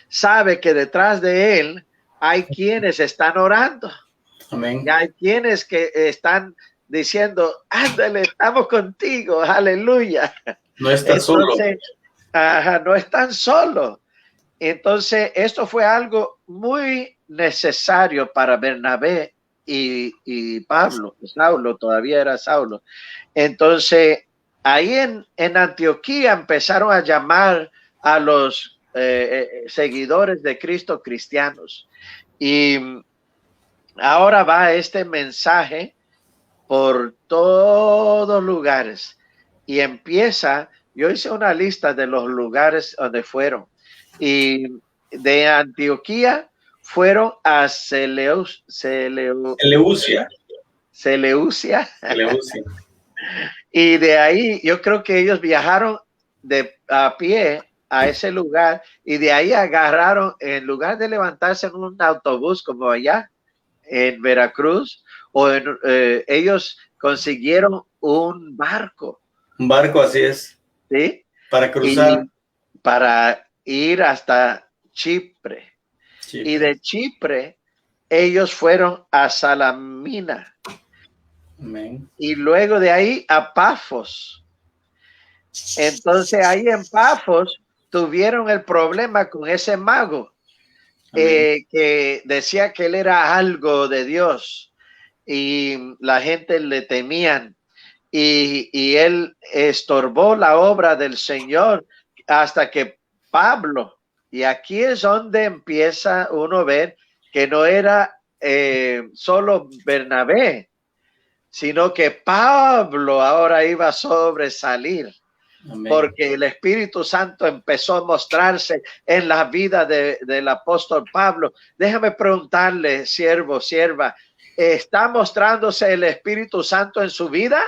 sabe que detrás de él hay quienes están orando. Amén. Y hay quienes que están diciendo, ándale, estamos contigo, aleluya. No estás solo. No están solos. Entonces, esto fue algo muy necesario para Bernabé y Pablo. Saulo, todavía era Saulo. Entonces, ahí en Antioquía empezaron a llamar a los seguidores de Cristo cristianos. Y ahora va este mensaje por todos lugares. Y empieza, yo hice una lista de los lugares donde fueron. Y de Antioquía fueron a Seleucia. Y de ahí yo creo que ellos viajaron a pie a ese lugar, y de ahí agarraron, en lugar de levantarse en un autobús como allá en Veracruz, ellos consiguieron un barco. Un barco, así es. ¿Sí? Para cruzar. Para ir hasta Chipre. Y de Chipre ellos fueron a Salamina. Amén. Y luego de ahí a Pafos. Entonces ahí en Pafos tuvieron el problema con ese mago que decía que él era algo de Dios y la gente le temían, y él estorbó la obra del Señor hasta que Pablo, y aquí es donde empieza uno a ver que no era solo Bernabé, sino que Pablo ahora iba a sobresalir. Amén. Porque el Espíritu Santo empezó a mostrarse en la vida del apóstol Pablo. Déjame preguntarle, siervo, sierva, ¿está mostrándose el Espíritu Santo en su vida?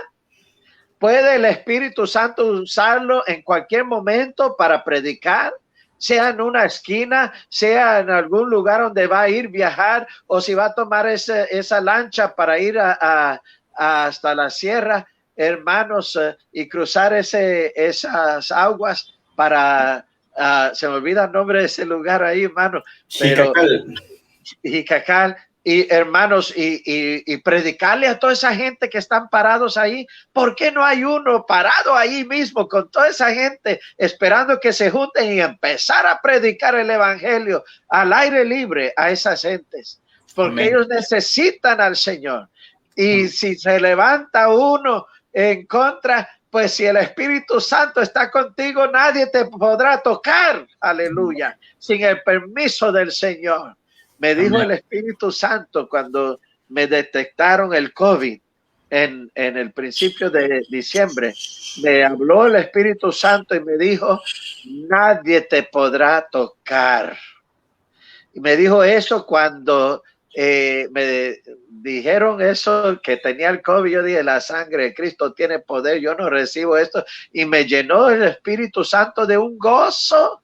¿Puede el Espíritu Santo usarlo en cualquier momento para predicar? Sea en una esquina, sea en algún lugar donde va a ir viajar, o si va a tomar esa lancha para ir hasta la sierra, hermanos, y cruzar esas aguas para, se me olvida el nombre de ese lugar ahí, hermano, pero Jicacal, y hermanos, y predicarle a toda esa gente que están parados ahí. ¿Por qué no hay uno parado ahí mismo con toda esa gente esperando que se junten y empezar a predicar el evangelio al aire libre a esas gentes? Porque ellos necesitan al Señor. Y si se levanta uno en contra, pues si el Espíritu Santo está contigo, nadie te podrá tocar, aleluya, sin el permiso del Señor. Me dijo el Espíritu Santo cuando me detectaron el COVID en el principio de diciembre. Me habló el Espíritu Santo y me dijo, nadie te podrá tocar. Y me dijo eso cuando me dijeron eso, que tenía el COVID. Yo dije, la sangre de Cristo tiene poder, yo no recibo esto. Y me llenó el Espíritu Santo de un gozo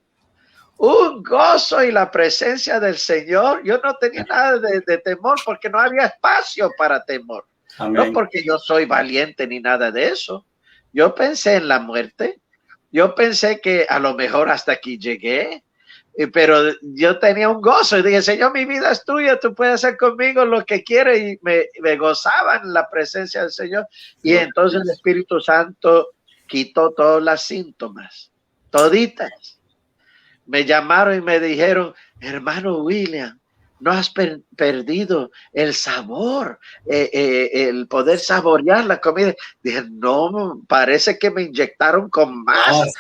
y la presencia del Señor. Yo no tenía nada de temor, porque no había espacio para temor. Amén. No porque yo soy valiente ni nada de eso. Yo pensé en la muerte. Yo pensé que a lo mejor hasta aquí llegué. Pero yo tenía un gozo y dije, Señor, mi vida es tuya, tú puedes hacer conmigo lo que quieres, y me gozaba en la presencia del Señor. Y entonces el Espíritu Santo quitó todos los síntomas, toditas. me llamaron y me dijeron, hermano William, no has perdido el sabor, el poder saborear la comida. Dije, no, parece que me inyectaron con más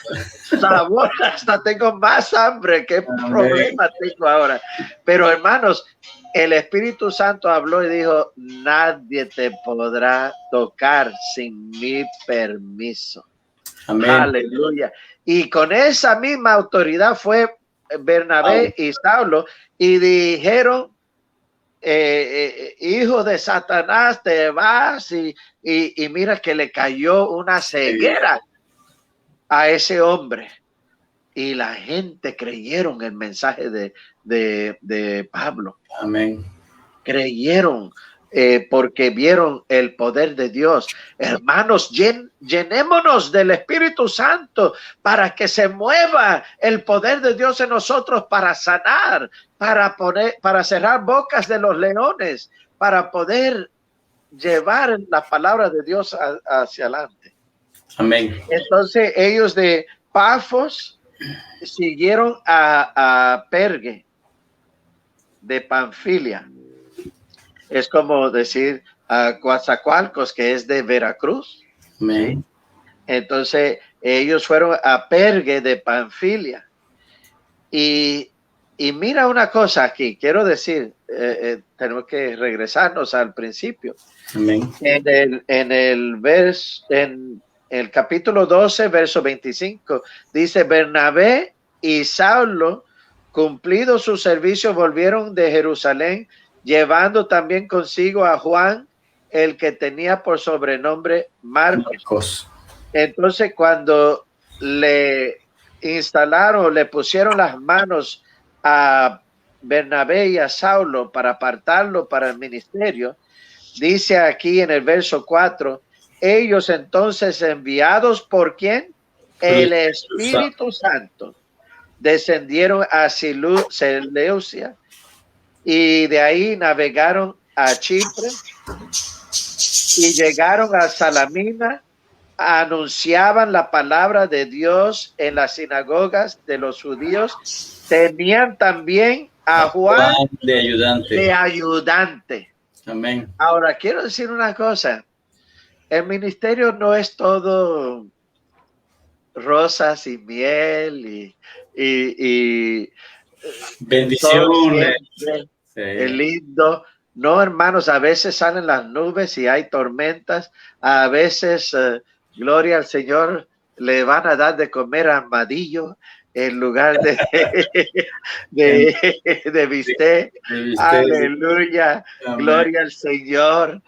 sabor, hasta tengo más hambre. ¿Qué problema tengo ahora? Pero hermanos, el Espíritu Santo habló y dijo, nadie te podrá tocar sin mi permiso. Amén. Aleluya. Y con esa misma autoridad fue Bernabé y Saulo y dijeron, hijo de Satanás, te vas y mira que le cayó una ceguera a ese hombre. Y la gente creyeron el mensaje de Pablo. Amén. Creyeron. Porque vieron el poder de Dios. Hermanos, llenémonos del Espíritu Santo para que se mueva el poder de Dios en nosotros para sanar, para cerrar bocas de los leones, para poder llevar la palabra de Dios hacia adelante. Amén. Entonces ellos de Pafos siguieron a Perge de Panfilia. Es como decir a Coatzacoalcos, que es de Veracruz. ¿Sí? Entonces, ellos fueron a Perge de Panfilia. Y mira una cosa aquí, quiero decir, tenemos que regresarnos al principio. Amén. En el capítulo 12, verso 25, dice, Bernabé y Saulo, cumplido su servicio, volvieron de Jerusalén, llevando también consigo a Juan, el que tenía por sobrenombre Marcos. Entonces, cuando le instalaron, le pusieron las manos a Bernabé y a Saulo para apartarlo para el ministerio, dice aquí en el verso 4, ellos entonces enviados por ¿quién? El Espíritu Santo, descendieron a Seleucia, y de ahí navegaron a Chipre y llegaron a Salamina, anunciaban la palabra de Dios en las sinagogas de los judíos, tenían también a Juan de ayudante. Amén. Ahora, quiero decir una cosa, el ministerio no es todo rosas y miel y bendiciones. Es lindo. No, hermanos, a veces salen las nubes y hay tormentas. A veces, gloria al Señor, le van a dar de comer armadillo en lugar de bistec. Aleluya. Amén. Gloria al Señor.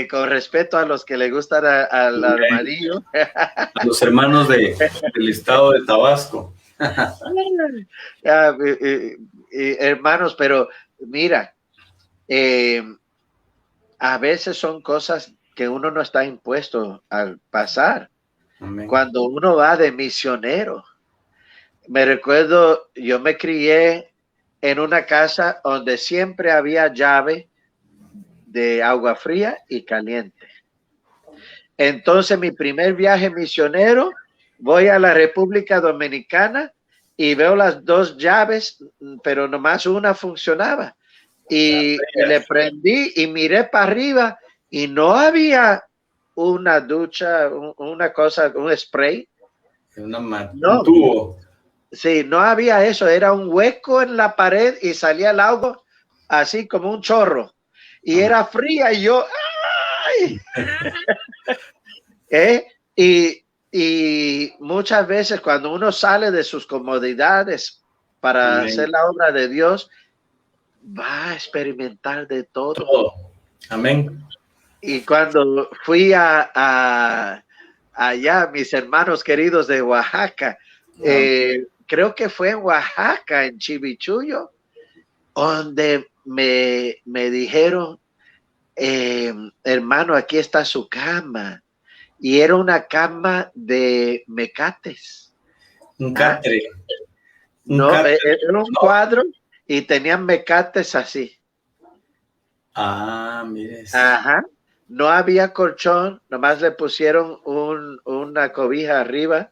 Con respeto a los que le gustan al armadillo. A los hermanos del estado de Tabasco. Hermanos, pero mira, a veces son cosas que uno no está impuesto a pasar. Amén. Cuando uno va de misionero, me recuerdo, yo me crié en una casa donde siempre había llave de agua fría y caliente. Entonces, mi primer viaje misionero, voy a la República Dominicana y veo las dos llaves, pero nomás una funcionaba. Y le prendí y miré para arriba y no había una ducha, una cosa, un spray. Un tubo. Sí, no había eso, era un hueco en la pared y salía el agua así como un chorro. Y era fría y yo, ¡ay! Y muchas veces cuando uno sale de sus comodidades para hacer la obra de Dios, va a experimentar de todo. Amén. Y cuando fui allá, mis hermanos queridos de Oaxaca, creo que fue en Oaxaca, en Chivichuyo, donde me dijeron, hermano, aquí está su cama. Y era una cama de mecates. Un catre. Era un cuadro y tenían mecates así. Mire. Ajá. No había colchón, nomás le pusieron una cobija arriba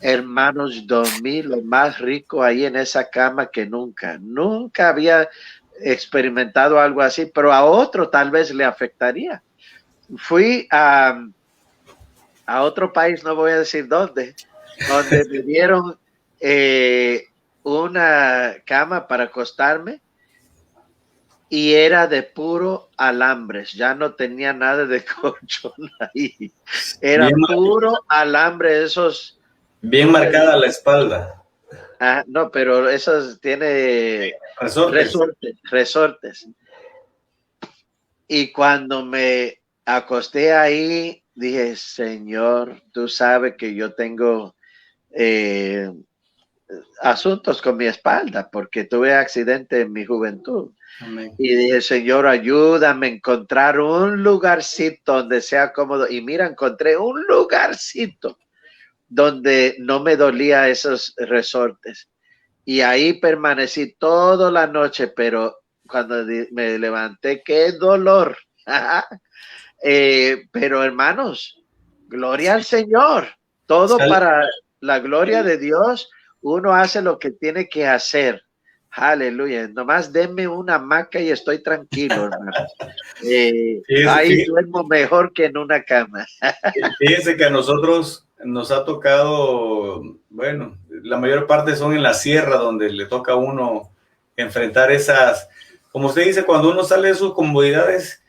Hermanos, dormí lo más rico ahí en esa cama que nunca. Nunca había experimentado algo así, pero a otro tal vez le afectaría. Fui a otro país, no voy a decir dónde, donde me dieron una cama para acostarme y era de puro alambres, ya no tenía nada de colchón ahí, era Bien, puro alambre, esos, bien ¿cómo le marcada digo? la espalda. Ah, no, pero esos tiene Resortes. resortes. Y cuando me acosté ahí, dije, Señor, tú sabes que yo tengo eh, asuntos con mi espalda porque tuve accidente en mi juventud. Amén. Y dije, Señor, ayúdame a encontrar un lugarcito donde sea cómodo. Y mira, encontré un lugarcito donde no me dolía esos resortes. Y ahí permanecí toda la noche, pero cuando me levanté, qué dolor. Pero hermanos, gloria al Señor. Todo Sal- para la gloria de Dios. Uno hace lo que tiene que hacer. Aleluya. Nomás denme una hamaca y estoy tranquilo, hermanos. Ahí Fíjese, duermo mejor que en una cama. fíjese que a nosotros nos ha tocado, bueno, la mayor parte son en la sierra donde le toca a uno enfrentar esas, como usted dice, cuando uno sale de sus comodidades,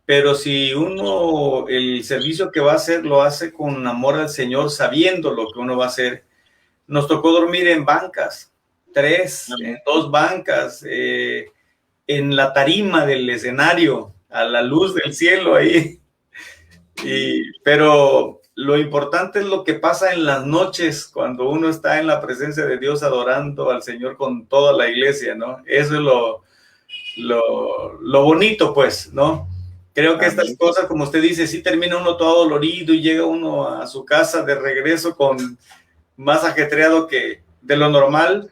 pero si uno el servicio que va a hacer lo hace con amor al Señor, sabiendo lo que uno va a hacer. Nos tocó dormir en bancas, en dos bancas, en la tarima del escenario, a la luz del cielo ahí. Pero lo importante es lo que pasa en las noches cuando uno está en la presencia de Dios adorando al Señor con toda la iglesia, ¿no? Eso es lo bonito, pues, ¿no? Creo que estas Amén. cosas, como usted dice, sí termina uno todo dolorido y llega uno a su casa de regreso con más ajetreado que de lo normal,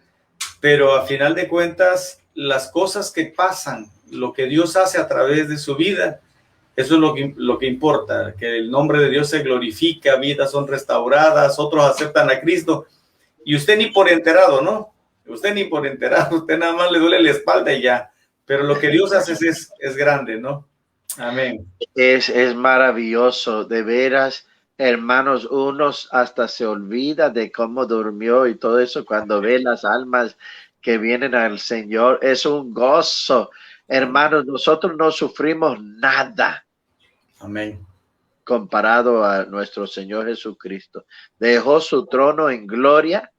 pero a final de cuentas, las cosas que pasan, lo que Dios hace a través de su vida, eso es lo que importa, que el nombre de Dios se glorifica, vidas son restauradas, otros aceptan a Cristo, y usted ni por enterado, ¿no? Usted ni por enterado, usted nada más le duele la espalda y ya, pero lo que Dios hace es grande, ¿no? Amén. Es maravilloso, de veras, hermanos, unos hasta se olvida de cómo durmió y todo eso cuando ve las almas que vienen al Señor. Es un gozo. Hermanos, nosotros no sufrimos nada Amén. comparado a nuestro Señor Jesucristo. Dejó su trono en gloria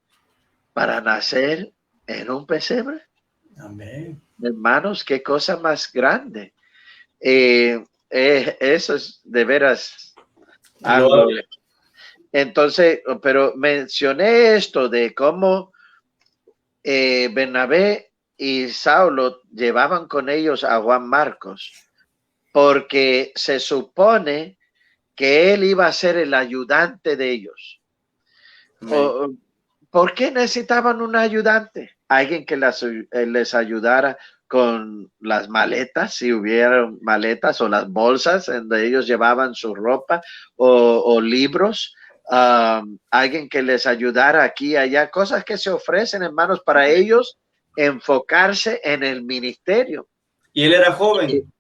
para nacer en un pesebre. Amén. Hermanos, qué cosa más grande. Eso es de veras algo. Gloria. Entonces, pero mencioné esto de cómo Bernabé y Saulo llevaban con ellos a Juan Marcos, porque se supone que él iba a ser el ayudante de ellos. ¿Por qué necesitaban un ayudante? Alguien que les ayudara con las maletas, si hubiera maletas o las bolsas en donde ellos llevaban su ropa o libros. Alguien que les ayudara aquí y allá, cosas que se ofrecen, hermanos, para ellos enfocarse en el ministerio. Y él era joven.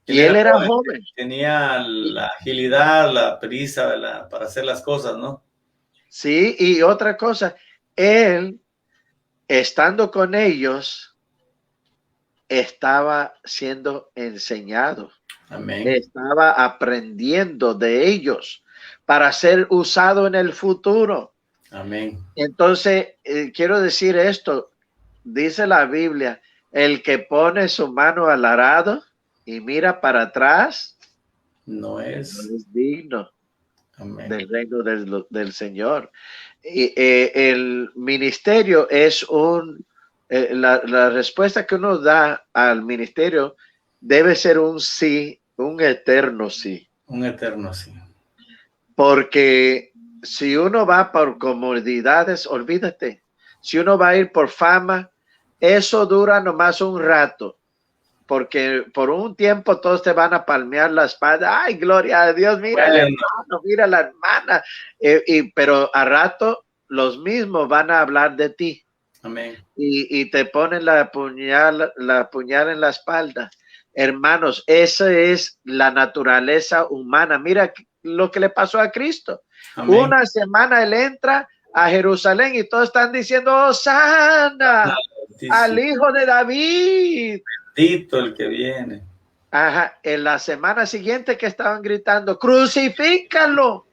Y él era joven. Tenía la agilidad, la prisa para hacer las cosas, ¿no? Sí, y otra cosa, él, estando con ellos, estaba siendo enseñado. Amén. Estaba aprendiendo de ellos para ser usado en el futuro. Amén. Entonces, quiero decir esto, dice la Biblia, el que pone su mano al arado y mira para atrás, No no es. es digno Amén. del reino del Señor. Y, el ministerio es la respuesta que uno da al ministerio debe ser un sí, un eterno sí. Un eterno sí. Porque si uno va por comodidades, olvídate. Si uno va a ir por fama, eso dura nomás un rato. Porque por un tiempo todos te van a palmear la espalda. Ay, gloria a Dios, mira el hermano, mira la hermana. Pero a rato los mismos van a hablar de ti. Amén. Y te ponen la puñal en la espalda. Hermanos, esa es la naturaleza humana. Mira lo que le pasó a Cristo. Amén. Una semana él entra a Jerusalén y todos están diciendo, Hosana al hijo de David. Bendito el que viene. Ajá. En la semana siguiente que estaban gritando, crucifícalo.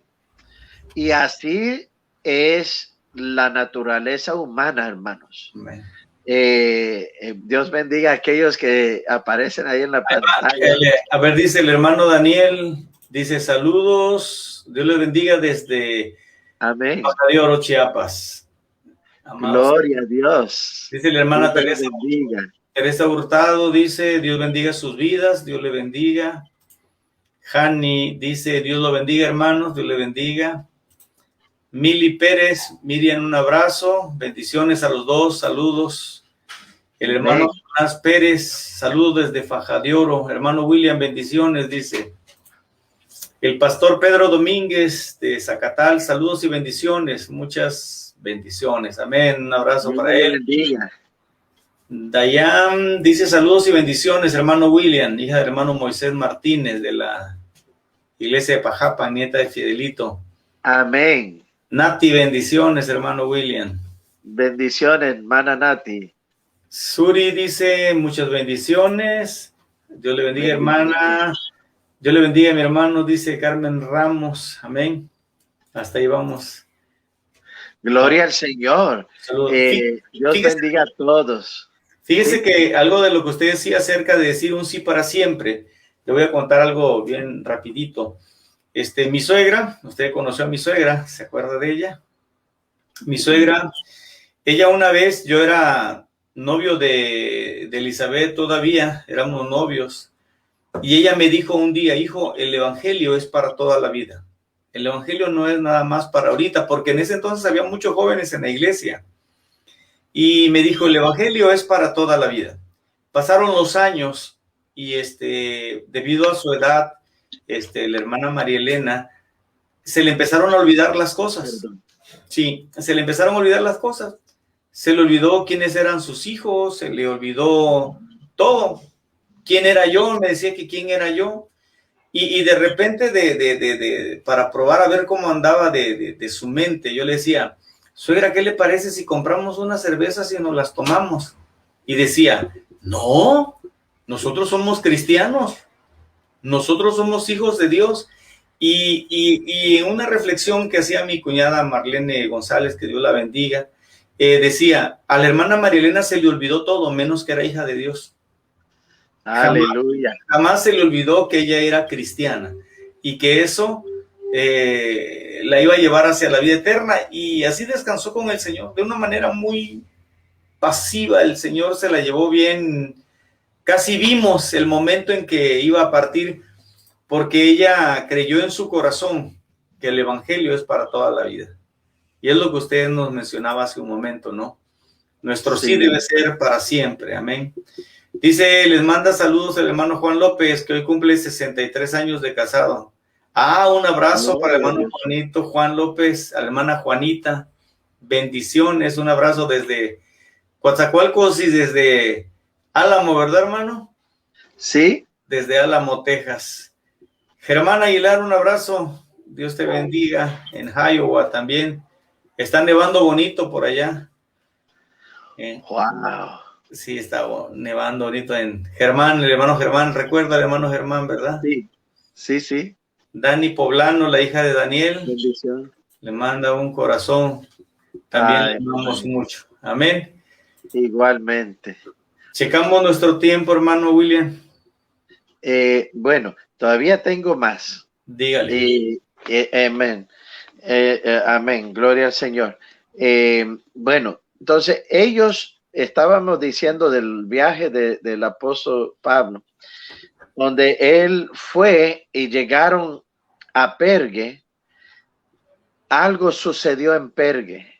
Y así es la naturaleza humana, hermanos. Amén. Dios bendiga a aquellos que aparecen ahí en la pantalla. A ver, dice el hermano Daniel, dice saludos, Dios le bendiga desde Amén. Baja de Oro, Chiapas. Amados. Gloria a Dios. Dice la hermana Dios Teresa Hurtado, dice Dios bendiga sus vidas, Dios le bendiga. Jani dice Dios lo bendiga, hermanos, Dios le bendiga. Mili Pérez, Miriam, un abrazo, bendiciones a los dos, saludos. El hermano Jonás Pérez, saludos desde Faja de Oro. Hermano William, bendiciones, dice. El pastor Pedro Domínguez de Zacatal, saludos y bendiciones, muchas bendiciones, amén, un abrazo para él. Bendiga. Dayan dice saludos y bendiciones, hermano William, hija del hermano Moisés Martínez de la iglesia de Pajapa, nieta de Fidelito. Amén. Nati, bendiciones, hermano William. Bendiciones, hermana Nati. Suri dice muchas bendiciones. Dios le bendiga, hermana. Dios le bendiga, mi hermano, dice Carmen Ramos. Amén. Hasta ahí vamos. Gloria al Señor. Dios bendiga a todos. Fíjese que algo de lo que usted decía acerca de decir un sí para siempre, le voy a contar algo bien rapidito. Mi suegra, usted conoció a mi suegra, ¿se acuerda de ella? Mi suegra, ella una vez, yo era novio de Elizabeth todavía, éramos novios, y ella me dijo un día, hijo, el evangelio es para toda la vida. El evangelio no es nada más para ahorita, porque en ese entonces había muchos jóvenes en la iglesia. Y me dijo, el evangelio es para toda la vida. Pasaron los años y debido a su edad, la hermana María Elena, se le empezaron a olvidar las cosas. Sí, se le empezaron a olvidar las cosas. Se le olvidó quiénes eran sus hijos, se le olvidó todo. ¿Quién era yo? Me decía que quién era yo. Y de repente, para probar a ver cómo andaba de su mente, yo le decía, suegra, ¿qué le parece si compramos unas cervezas y nos las tomamos? Y decía, no, nosotros somos cristianos, nosotros somos hijos de Dios. Y en una reflexión que hacía mi cuñada Marlene González, que Dios la bendiga, decía, a la hermana María Elena se le olvidó todo, menos que era hija de Dios. Aleluya. Jamás se le olvidó que ella era cristiana y que eso la iba a llevar hacia la vida eterna, y así descansó con el Señor de una manera muy pasiva. El Señor se la llevó bien. Casi vimos el momento en que iba a partir, porque ella creyó en su corazón que el evangelio es para toda la vida. Y es lo que usted nos mencionaba hace un momento, ¿no? Nuestro sí debe ser para siempre. Amén. Dice, les manda saludos el hermano Juan López, que hoy cumple 63 años de casado. Un abrazo para el hermano Juanito, Juan López, a la hermana Juanita. Bendiciones, un abrazo desde Coatzacoalcos y desde Álamo, ¿verdad, hermano? Sí. Desde Álamo, Texas. Germán Aguilar, un abrazo. Dios te bendiga. En Iowa también. Está nevando bonito por allá. Wow. Sí, está nevando bonito en Germán, el hermano Germán. Recuerda al hermano Germán, ¿verdad? Sí, sí, sí. Dani Poblano, la hija de Daniel. Bendición. Le manda un corazón. También le amamos mucho. Amén. Igualmente. Checamos nuestro tiempo, hermano William. Bueno, todavía tengo más. Dígale. Amén. Amén. Gloria al Señor. Bueno, entonces estábamos diciendo del viaje del apóstol Pablo, donde él fue y llegaron a Pergue. Algo sucedió en Pergue.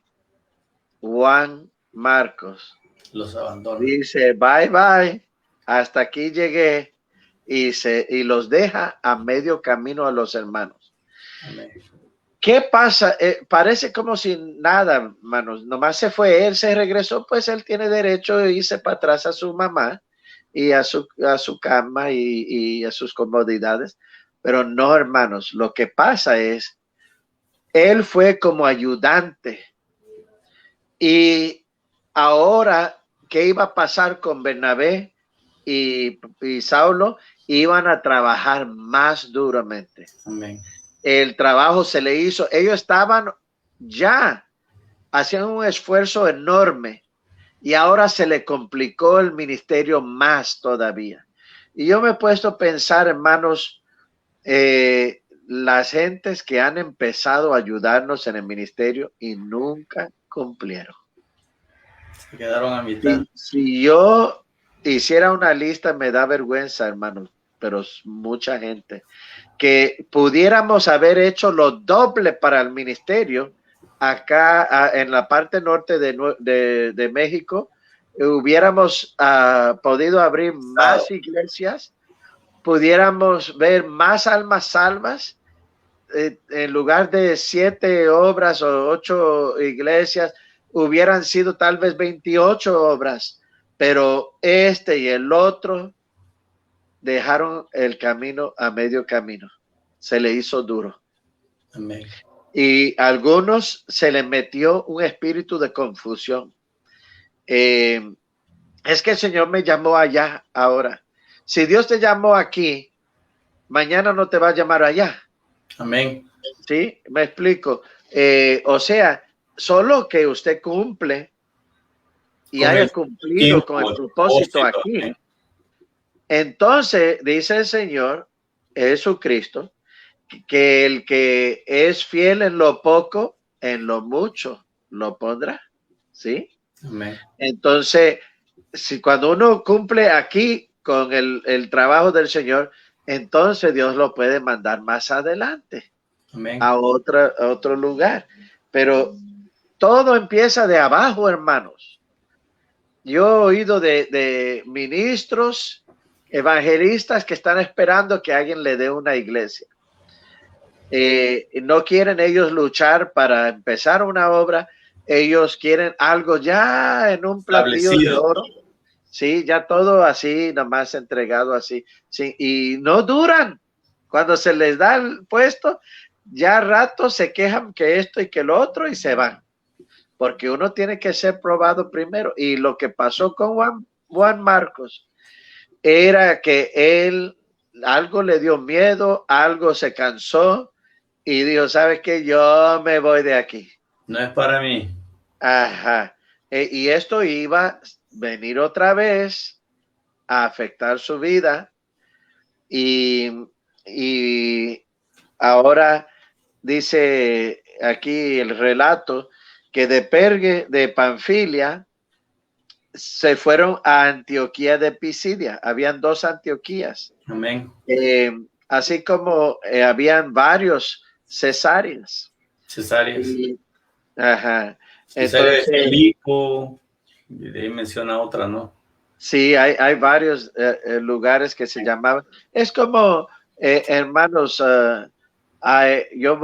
Juan Marcos los abandona. Dice, bye, bye, hasta aquí llegué, y los deja a medio camino a los hermanos. Amén. ¿qué pasa? Parece como si nada, hermanos. Nomás se fue, él se regresó, pues él tiene derecho a irse para atrás a su mamá y a su cama y a sus comodidades. Pero no, hermanos, lo que pasa es, él fue como ayudante. Y ahora, ¿qué iba a pasar con Bernabé y Saulo? Iban a trabajar más duramente. Amén. El trabajo se le hizo, ellos estaban ya, hacían un esfuerzo enorme y ahora se le complicó el ministerio más todavía. Y yo me he puesto a pensar, hermanos, las gentes que han empezado a ayudarnos en el ministerio y nunca cumplieron. Se quedaron a mitad. Si yo hiciera una lista, me da vergüenza, hermanos, pero es mucha gente. Que pudiéramos haber hecho lo doble para el ministerio acá en la parte norte de México, hubiéramos podido abrir más iglesias, pudiéramos ver más almas salvas, en lugar de 7 obras o 8 iglesias, hubieran sido tal vez 28 obras, pero este y el otro dejaron el camino a medio camino. Se le hizo duro. Amén. Y a algunos se les metió un espíritu de confusión. Es que el Señor me llamó allá ahora. Si Dios te llamó aquí, mañana no te va a llamar allá. Amén. ¿Sí? Me explico. O sea, solo que usted cumple y haya cumplido con el propósito aquí. Amén. Entonces, dice el Señor Jesucristo, que el que es fiel en lo poco, en lo mucho lo pondrá. ¿Sí? Amén. Entonces, si cuando uno cumple aquí con el trabajo del Señor, entonces Dios lo puede mandar más adelante. Amén. A otro lugar. Pero todo empieza de abajo, hermanos. Yo he oído de ministros, evangelistas que están esperando que alguien le dé una iglesia. No quieren ellos luchar para empezar una obra. Ellos quieren algo ya en un platillo de oro. Sí, ya todo así, nomás entregado así. Sí, y no duran. Cuando se les da el puesto, ya rato se quejan que esto y que lo otro y se van. Porque uno tiene que ser probado primero. Y lo que pasó con Juan Marcos era que él algo le dio miedo, algo se cansó y dijo, ¿sabes qué? Yo me voy de aquí. No es para mí. Ajá. Y esto iba a venir otra vez a afectar su vida y ahora dice aquí el relato que de Perge de Panfilia se fueron a Antioquía de Pisidia. Habían 2 Antioquías. Amén. Así como habían varios cesáreas. Cesáreas. Ajá. Entonces, Filipo, y de ahí menciona otra, ¿no? Sí, hay varios lugares que se llamaban. Es como, hermanos, yo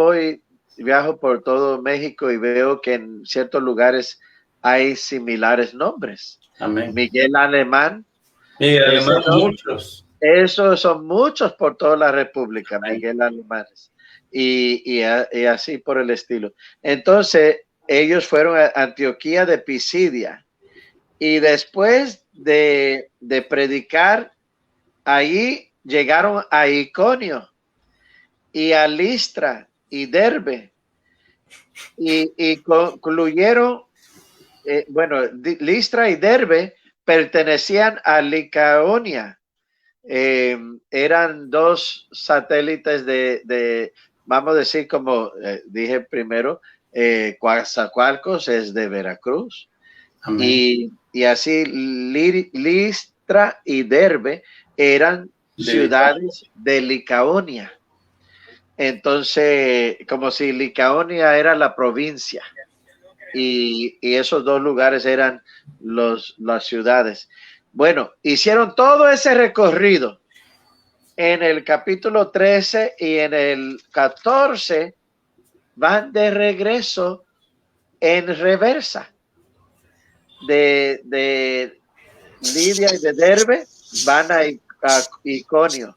viajo por todo México y veo que en ciertos lugares hay similares nombres. Amén. Miguel Alemán. Miguel Alemán, muchos. Esos son muchos por toda la República, Miguel Alemanes. Y así por el estilo. Entonces, ellos fueron a Antioquía de Pisidia. Y después de predicar, ahí llegaron a Iconio y a Listra y Derbe. Y concluyeron, Listra y Derbe pertenecían a Licaonia. Eran 2 satélites vamos a decir, como dije primero, Coatzacoalcos es de Veracruz. Y así Listra y Derbe eran ciudades de Licaonia. Entonces, como si Licaonia era la provincia y esos 2 lugares eran las ciudades. Bueno, hicieron todo ese recorrido. En el capítulo 13 y en el 14 van de regreso en reversa. De Lidia y de Derbe van a Iconio,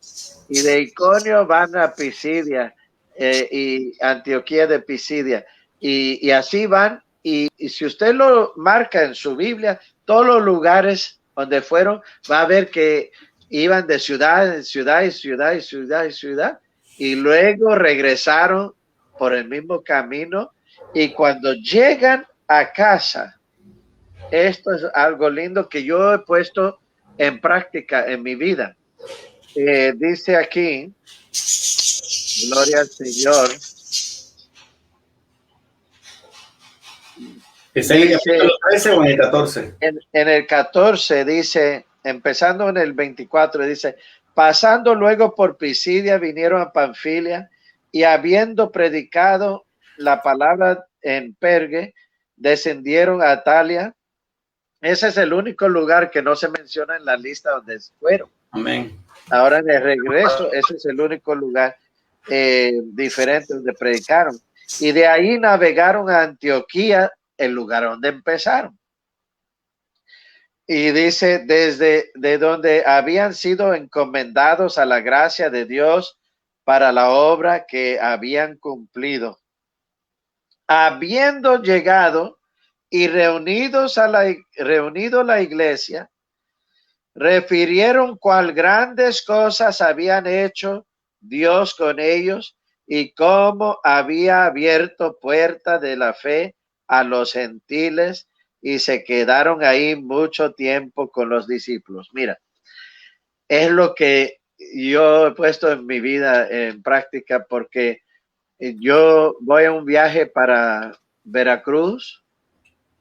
y de Iconio van a Pisidia y Antioquía de Pisidia, y así van, y si usted lo marca en su Biblia, todos los lugares donde fueron, va a ver que iban de ciudad en ciudad y ciudad y ciudad y ciudad, y luego regresaron por el mismo camino, y cuando llegan a casa, esto es algo lindo que yo he puesto en práctica en mi vida. Dice aquí, gloria al Señor. ¿Está en el capítulo 13 o en el 14? En el 14 dice, empezando en el 24, dice, pasando luego por Pisidia, vinieron a Panfilia, y habiendo predicado la palabra en Perge, descendieron a Atalia. Ese es el único lugar que no se menciona en la lista donde fueron. Amén. Ahora en el regreso, ese es el único lugar diferente donde predicaron. Y de ahí navegaron a Antioquía, el lugar donde empezaron. Y dice, desde de donde habían sido encomendados a la gracia de Dios para la obra que habían cumplido. Habiendo llegado y reunido la iglesia, refirieron cuál grandes cosas habían hecho Dios con ellos y cómo había abierto puerta de la fe a los gentiles, y se quedaron ahí mucho tiempo con los discípulos. Mira, es lo que yo he puesto en mi vida en práctica, porque yo voy a un viaje para Veracruz,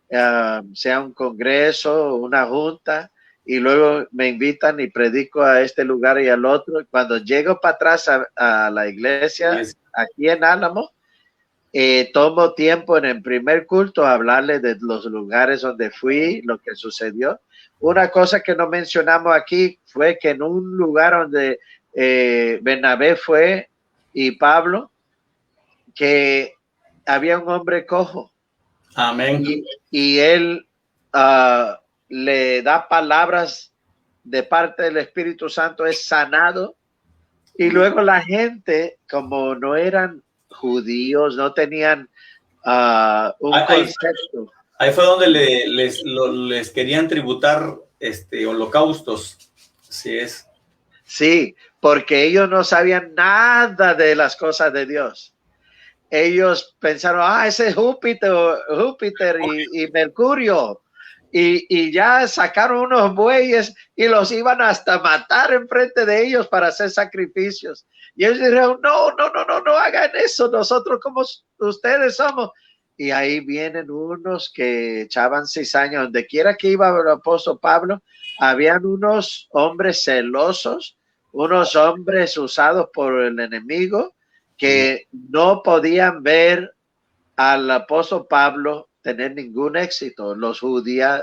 sea un congreso, una junta, y luego me invitan y predico a este lugar y al otro. Y cuando llego para atrás a la iglesia, aquí en Álamo, tomo tiempo en el primer culto a hablarle de los lugares donde fui, lo que sucedió. Una cosa que no mencionamos aquí fue que en un lugar donde Bernabé fue y Pablo, que había un hombre cojo. Amén. Y él le da palabras de parte del Espíritu Santo, es sanado. Y luego la gente, como no eran judíos, no tenían un concepto. Ahí fue donde les querían tributar holocaustos. Así es. Sí, porque ellos no sabían nada de las cosas de Dios. Ellos pensaron, ese es Júpiter y Mercurio. Y ya sacaron unos bueyes y los iban hasta matar enfrente de ellos para hacer sacrificios. Y ellos dijeron, no hagan eso, nosotros como ustedes somos. Y ahí vienen unos que echaban cizaña. Donde quiera que iba el apóstol Pablo, habían unos hombres celosos, unos hombres usados por el enemigo, que no podían ver al apóstol Pablo tener ningún éxito. Los judíos,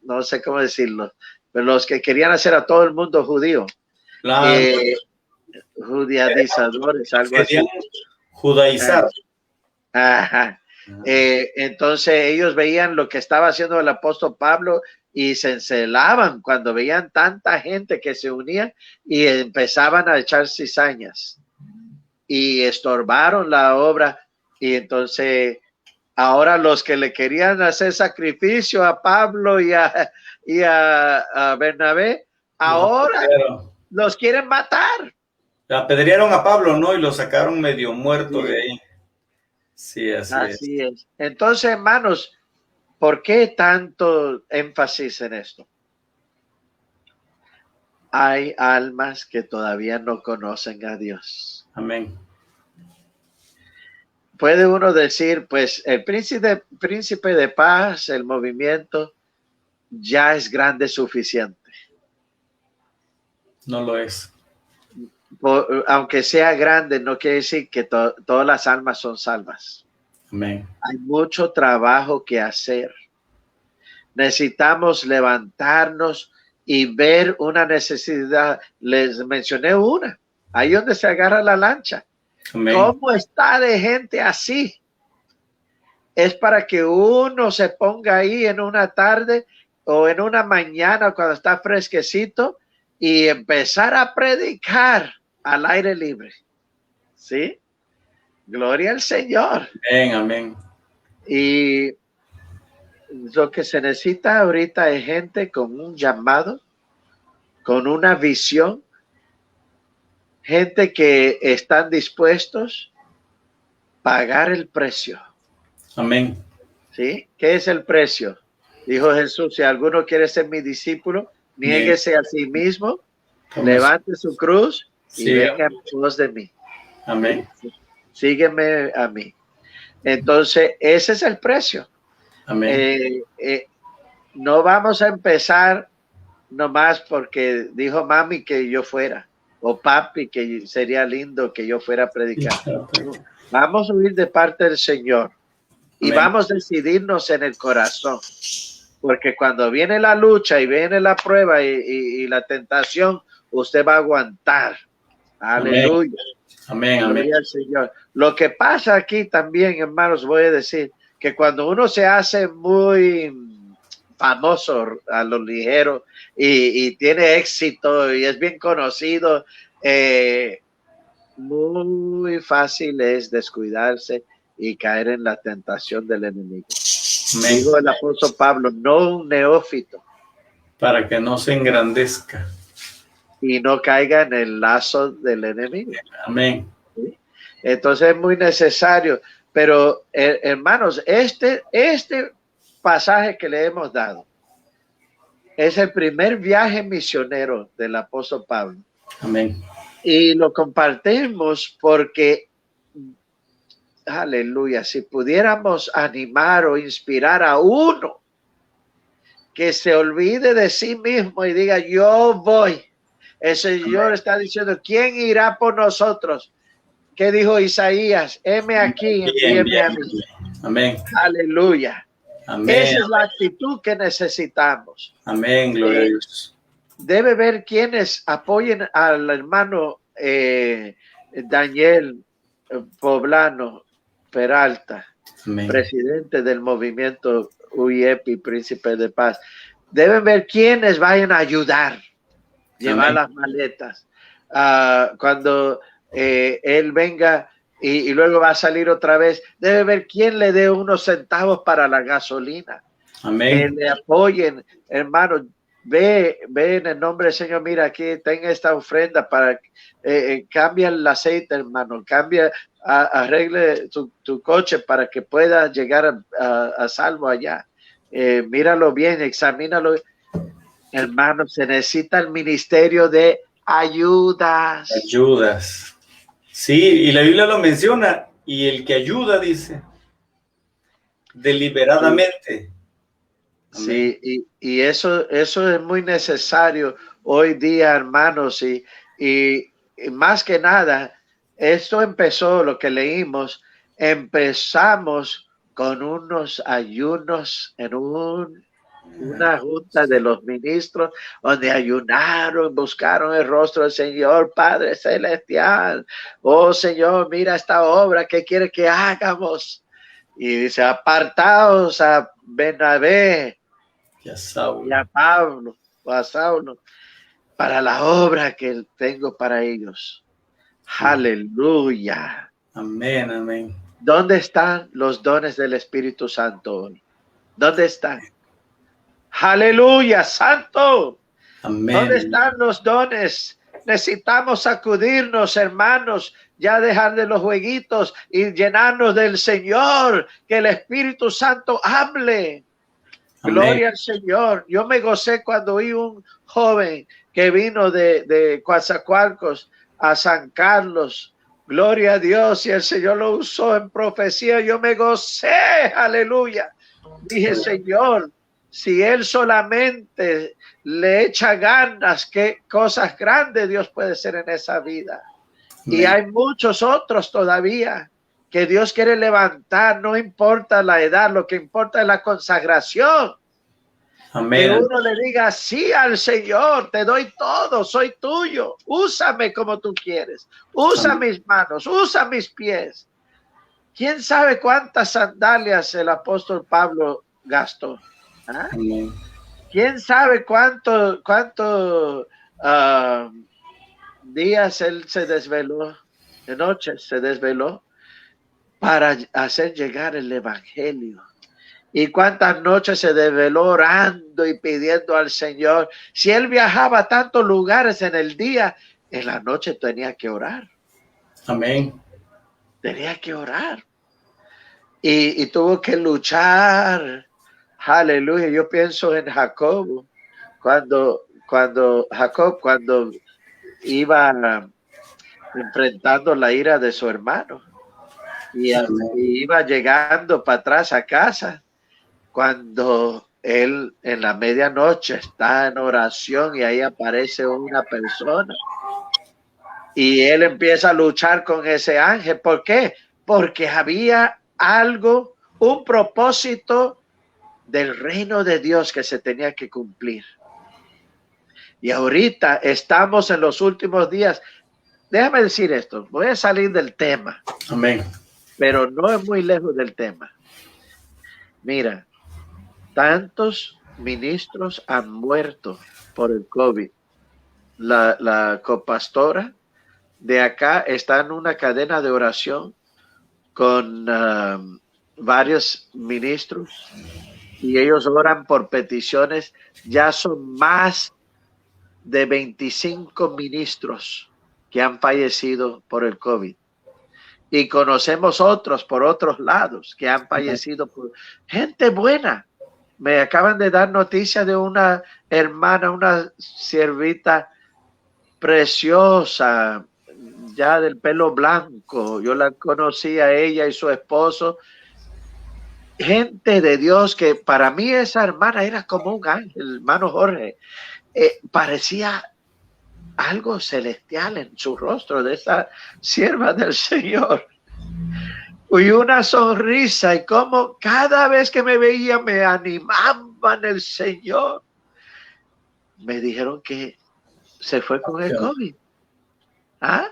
no sé cómo decirlo, pero los que querían hacer a todo el mundo judío, judaizadores, algo así. Judaizar. Entonces ellos veían lo que estaba haciendo el apóstol Pablo y se encelaban cuando veían tanta gente que se unía y empezaban a echar cizañas y estorbaron la obra. Y entonces ahora los que le querían hacer sacrificio a Pablo y a Bernabé, ahora los quieren matar. Apedrearon a Pablo, ¿no? Y lo sacaron medio muerto de ahí. Sí, así es. Entonces, hermanos, ¿por qué tanto énfasis en esto? Hay almas que todavía no conocen a Dios. Amén. Puede uno decir, pues el príncipe de paz, el movimiento, ya es grande suficiente. No lo es. Aunque sea grande, no quiere decir que todas las almas son salvas. Amén. Hay mucho trabajo que hacer. Necesitamos levantarnos y ver una necesidad. Les mencioné una, ahí donde se agarra la lancha. Amén. ¿Cómo está de gente así? Es para que uno se ponga ahí en una tarde o en una mañana cuando está fresquecito y empezar a predicar al aire libre. ¿Sí? Gloria al Señor. Amén, amén. Y lo que se necesita ahorita es gente con un llamado, con una visión, gente que están dispuestos a pagar el precio. Amén. ¿Sí? ¿Qué es el precio? Dijo Jesús, si alguno quiere ser mi discípulo, niéguese a sí mismo, levante su cruz y venga en pos de mí. Amén. Sígueme a mí. Entonces, ese es el precio. Amén. No vamos a empezar nomás porque dijo mami que yo fuera, o papi que sería lindo que yo fuera a predicar. Vamos a huir de parte del Señor y Amén. vamos a decidirnos en el corazón. Porque cuando viene la lucha y viene la prueba y la tentación, usted va a aguantar. Aleluya. Amén, amén. Gloria al Señor. Lo que pasa aquí también, hermanos, voy a decir que cuando uno se hace muy famoso a lo ligero y tiene éxito y es bien conocido, muy fácil es descuidarse y caer en la tentación del enemigo. Amén. Dijo el apóstol Pablo, no un neófito. Para que no se engrandezca. Y no caiga en el lazo del enemigo. Amén. ¿Sí? Entonces es muy necesario. Pero, hermanos, este pasaje que le hemos dado es el primer viaje misionero del apóstol Pablo. Amén. Y lo compartimos porque, aleluya, si pudiéramos animar o inspirar a uno que se olvide de sí mismo y diga, yo voy. El Señor está diciendo, ¿quién irá por nosotros? ¿Qué dijo Isaías? Heme aquí, envíeme a mí. Amén. Aleluya. Amén. Esa es la actitud que necesitamos. Amén, gloria a Dios. Debe ver quienes apoyen al hermano Daniel Poblano Peralta, Amén. presidente del movimiento UIEPI, Príncipe de Paz. Deben ver quienes vayan a ayudar, llevar Amén. las maletas. Cuando él venga y luego va a salir otra vez, debe ver quién le dé unos centavos para la gasolina. Amén. Que le apoyen, hermano. Ve en el nombre del Señor, mira, aquí tenga esta ofrenda para cambia el aceite, hermano, arregle tu coche para que pueda llegar a salvo allá. Míralo bien, examínalo. Hermano, se necesita el ministerio de ayudas. Ayudas. Sí, y la Biblia lo menciona, y el que ayuda, dice, deliberadamente. Sí, y eso es muy necesario hoy día, hermanos, y más que nada, esto empezó, lo que leímos, empezamos con unos ayunos en una junta de los ministros, donde ayunaron, buscaron el rostro del Señor, Padre Celestial. Oh Señor, mira esta obra, ¿qué quiere que hagamos? Y dice, apartaos a Bernabé y a Pablo, o a Saulo, para la obra que tengo para ellos. Aleluya. Amén, amén. ¿Dónde están los dones del Espíritu Santo hoy? ¿Dónde están? Aleluya, santo. Amén. ¿Dónde están los dones? Necesitamos sacudirnos, hermanos, ya dejar de los jueguitos y llenarnos del Señor, que el Espíritu Santo hable. Amén. Gloria al Señor. Yo me gocé cuando vi un joven que vino de Coatzacoalcos a San Carlos. Gloria a Dios, y el Señor lo usó en profecía. Yo me gocé, aleluya. Dije, Señor, si él solamente le echa ganas, qué cosas grandes Dios puede hacer en esa vida. Amén. Y hay muchos otros todavía que Dios quiere levantar, no importa la edad, lo que importa es la consagración. Amén. Que uno le diga sí al Señor, te doy todo, soy tuyo, úsame como tú quieres, usa Amén. mis manos, usa mis pies. ¿Quién sabe cuántas sandalias el apóstol Pablo gastó? ¿Ah? Amén. ¿Quién sabe cuánto días él se desveló, de noches se desveló para hacer llegar el evangelio? ¿Y cuántas noches se desveló orando y pidiendo al Señor? Si él viajaba a tantos lugares en el día, en la noche tenía que orar. Amén. Tenía que orar. Y tuvo que luchar. Aleluya. Yo pienso en Jacob, cuando iba enfrentando la ira de su hermano y iba llegando para atrás a casa, cuando él en la medianoche está en oración y ahí aparece una persona y él empieza a luchar con ese ángel. ¿Por qué? Porque había algo, un propósito del reino de Dios que se tenía que cumplir. Y ahorita estamos en los últimos días. Déjame decir esto, voy a salir del tema. Amén. Pero no es muy lejos del tema. Mira, tantos ministros han muerto por el COVID. La copastora de acá está en una cadena de oración con varios ministros y ellos oran por peticiones. Ya son más de 25 ministros que han fallecido por el COVID. Y conocemos otros por otros lados que han fallecido por gente buena. Me acaban de dar noticia de una hermana, una siervita preciosa, ya del pelo blanco. Yo la conocí a ella y su esposo. Gente de Dios que para mí esa hermana era como un ángel, hermano Jorge. Parecía algo celestial en su rostro de esa sierva del Señor. Y una sonrisa, y como cada vez que me veía me animaban el Señor. Me dijeron que se fue con el COVID. ¿Ah?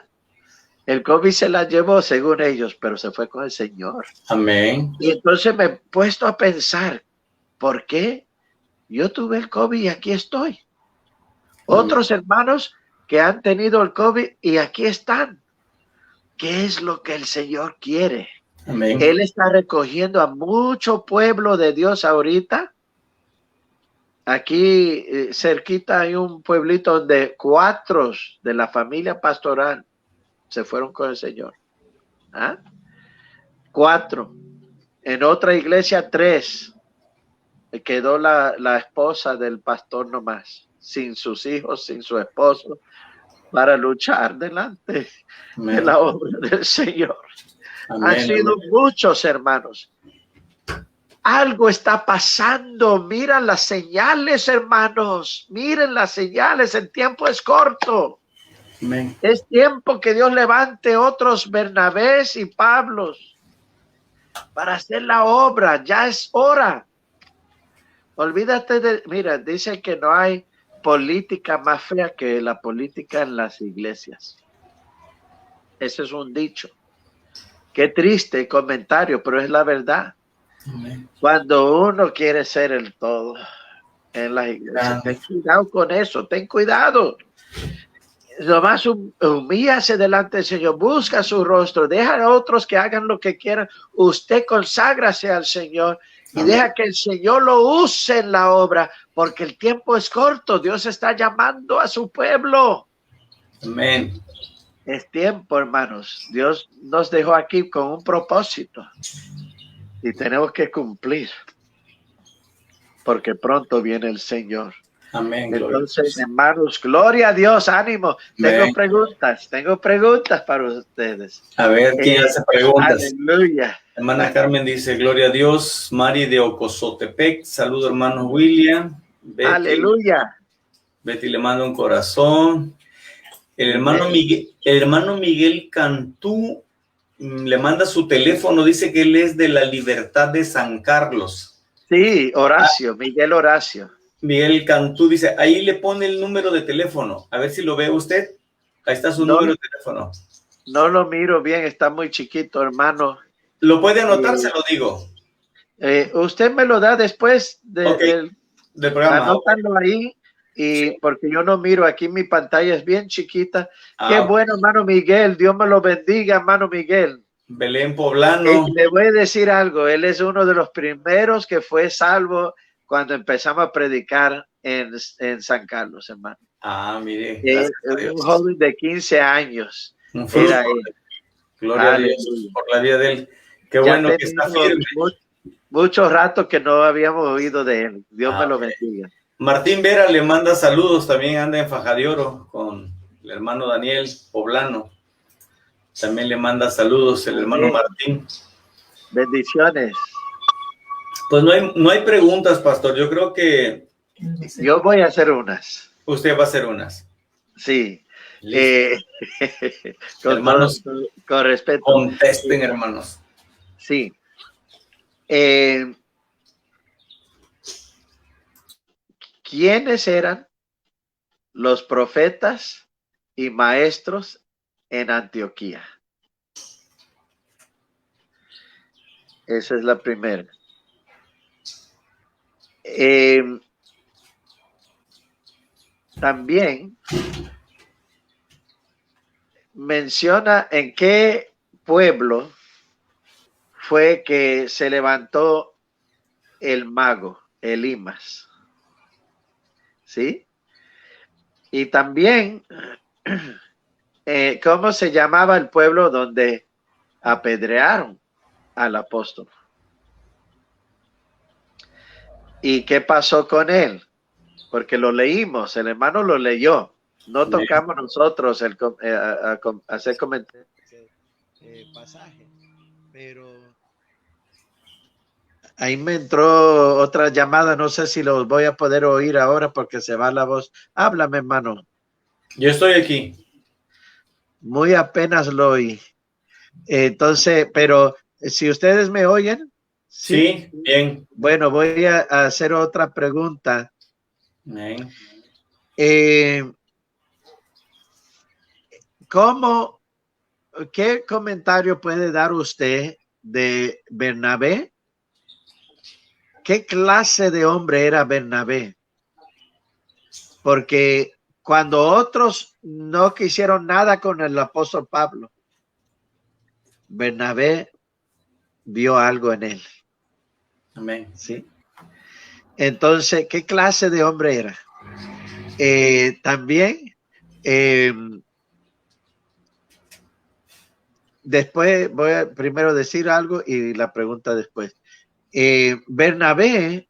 El COVID se la llevó según ellos, pero se fue con el Señor. Amén. Y entonces me he puesto a pensar, ¿por qué yo tuve el COVID y aquí estoy? Otros hermanos que han tenido el COVID y aquí están. ¿Qué es lo que el Señor quiere? Amén. Él está recogiendo a mucho pueblo de Dios ahorita. Aquí cerquita hay un pueblito donde 4 de la familia pastoral se fueron con el Señor. ¿Ah? 4. En otra iglesia 3. Quedó la esposa del pastor nomás, sin sus hijos, sin su esposo, para luchar delante de la obra del Señor. Amén. Han sido muchos hermanos. Algo está pasando. Miren las señales, hermanos. Miren las señales. El tiempo es corto. Amén. Es tiempo que Dios levante otros Bernabés y Pablos para hacer la obra. Ya es hora. Olvídate de... Mira, dicen que no hay política más fea que la política en las iglesias. Ese es un dicho. Qué triste comentario, pero es la verdad. Amén. Cuando uno quiere ser el todo en las iglesias, ten cuidado con eso, ten cuidado. Nomás humíllase delante del Señor, busca su rostro, deja a otros que hagan lo que quieran. Usted conságrase al Señor y deja que el Señor lo use en la obra, porque el tiempo es corto. Dios está llamando a su pueblo. Amén. Es tiempo, hermanos. Dios nos dejó aquí con un propósito y tenemos que cumplir, porque pronto viene el Señor. Amén. Entonces, hermanos, gloria a Dios, ánimo. Amén. Tengo preguntas para ustedes. A ver, ¿quién hace preguntas? Aleluya. Hermana Carmen dice, gloria a Dios. Mari de Ocosotepec, saludo hermano William. Betty, Aleluya. Betty le manda un corazón. El hermano Miguel Cantú le manda su teléfono, dice que él es de la Libertad de San Carlos. Sí, Horacio, Miguel Horacio. Miguel Cantú dice, ahí le pone el número de teléfono. A ver si lo ve usted. Ahí está su número de teléfono. No lo miro bien, está muy chiquito, hermano. ¿Lo puede anotar? Se lo digo. Usted me lo da después del programa. Anótalo ahí, y sí, porque yo no miro aquí, mi pantalla es bien chiquita. Qué bueno, hermano Miguel, Dios me lo bendiga, hermano Miguel. Belén Poblano. Le voy a decir algo, él es uno de los primeros que fue salvo cuando empezamos a predicar en San Carlos, hermano. Mire. Un joven de 15 años. Era él. Gloria a Dios por la vida de él. Qué bueno que está firme. Mucho rato que no habíamos oído de él. Dios me lo bendiga. Martín Vera le manda saludos, también anda en Faja de Oro con el hermano Daniel Poblano. También le manda saludos el hermano Martín. Bendiciones. Pues no hay preguntas, pastor. Yo creo que... Yo voy a hacer unas. Usted va a hacer unas. Sí. Hermanos, con respeto. Contesten, hermanos. Sí. ¿Quiénes eran los profetas y maestros en Antioquía? Esa es la primera. También menciona en qué pueblo fue que se levantó el mago, Elimas. ¿Sí? Y también, ¿cómo se llamaba el pueblo donde apedrearon al apóstol? ¿Y qué pasó con él? Porque lo leímos, el hermano lo leyó. No tocamos nosotros hacer comentarios pasaje, pero ahí me entró otra llamada, no sé si los voy a poder oír ahora porque se va la voz. Háblame, hermano. Yo estoy aquí. Muy apenas lo oí. Entonces, pero si ustedes me oyen. Sí, bien. Bueno, voy a hacer otra pregunta. Bien. ¿Qué comentario puede dar usted de Bernabé? ¿Qué clase de hombre era Bernabé? Porque cuando otros no quisieron nada con el apóstol Pablo, Bernabé vio algo en él. Amén. ¿Sí? Entonces, ¿qué clase de hombre era? También, después voy a primero decir algo y la pregunta después. Bernabé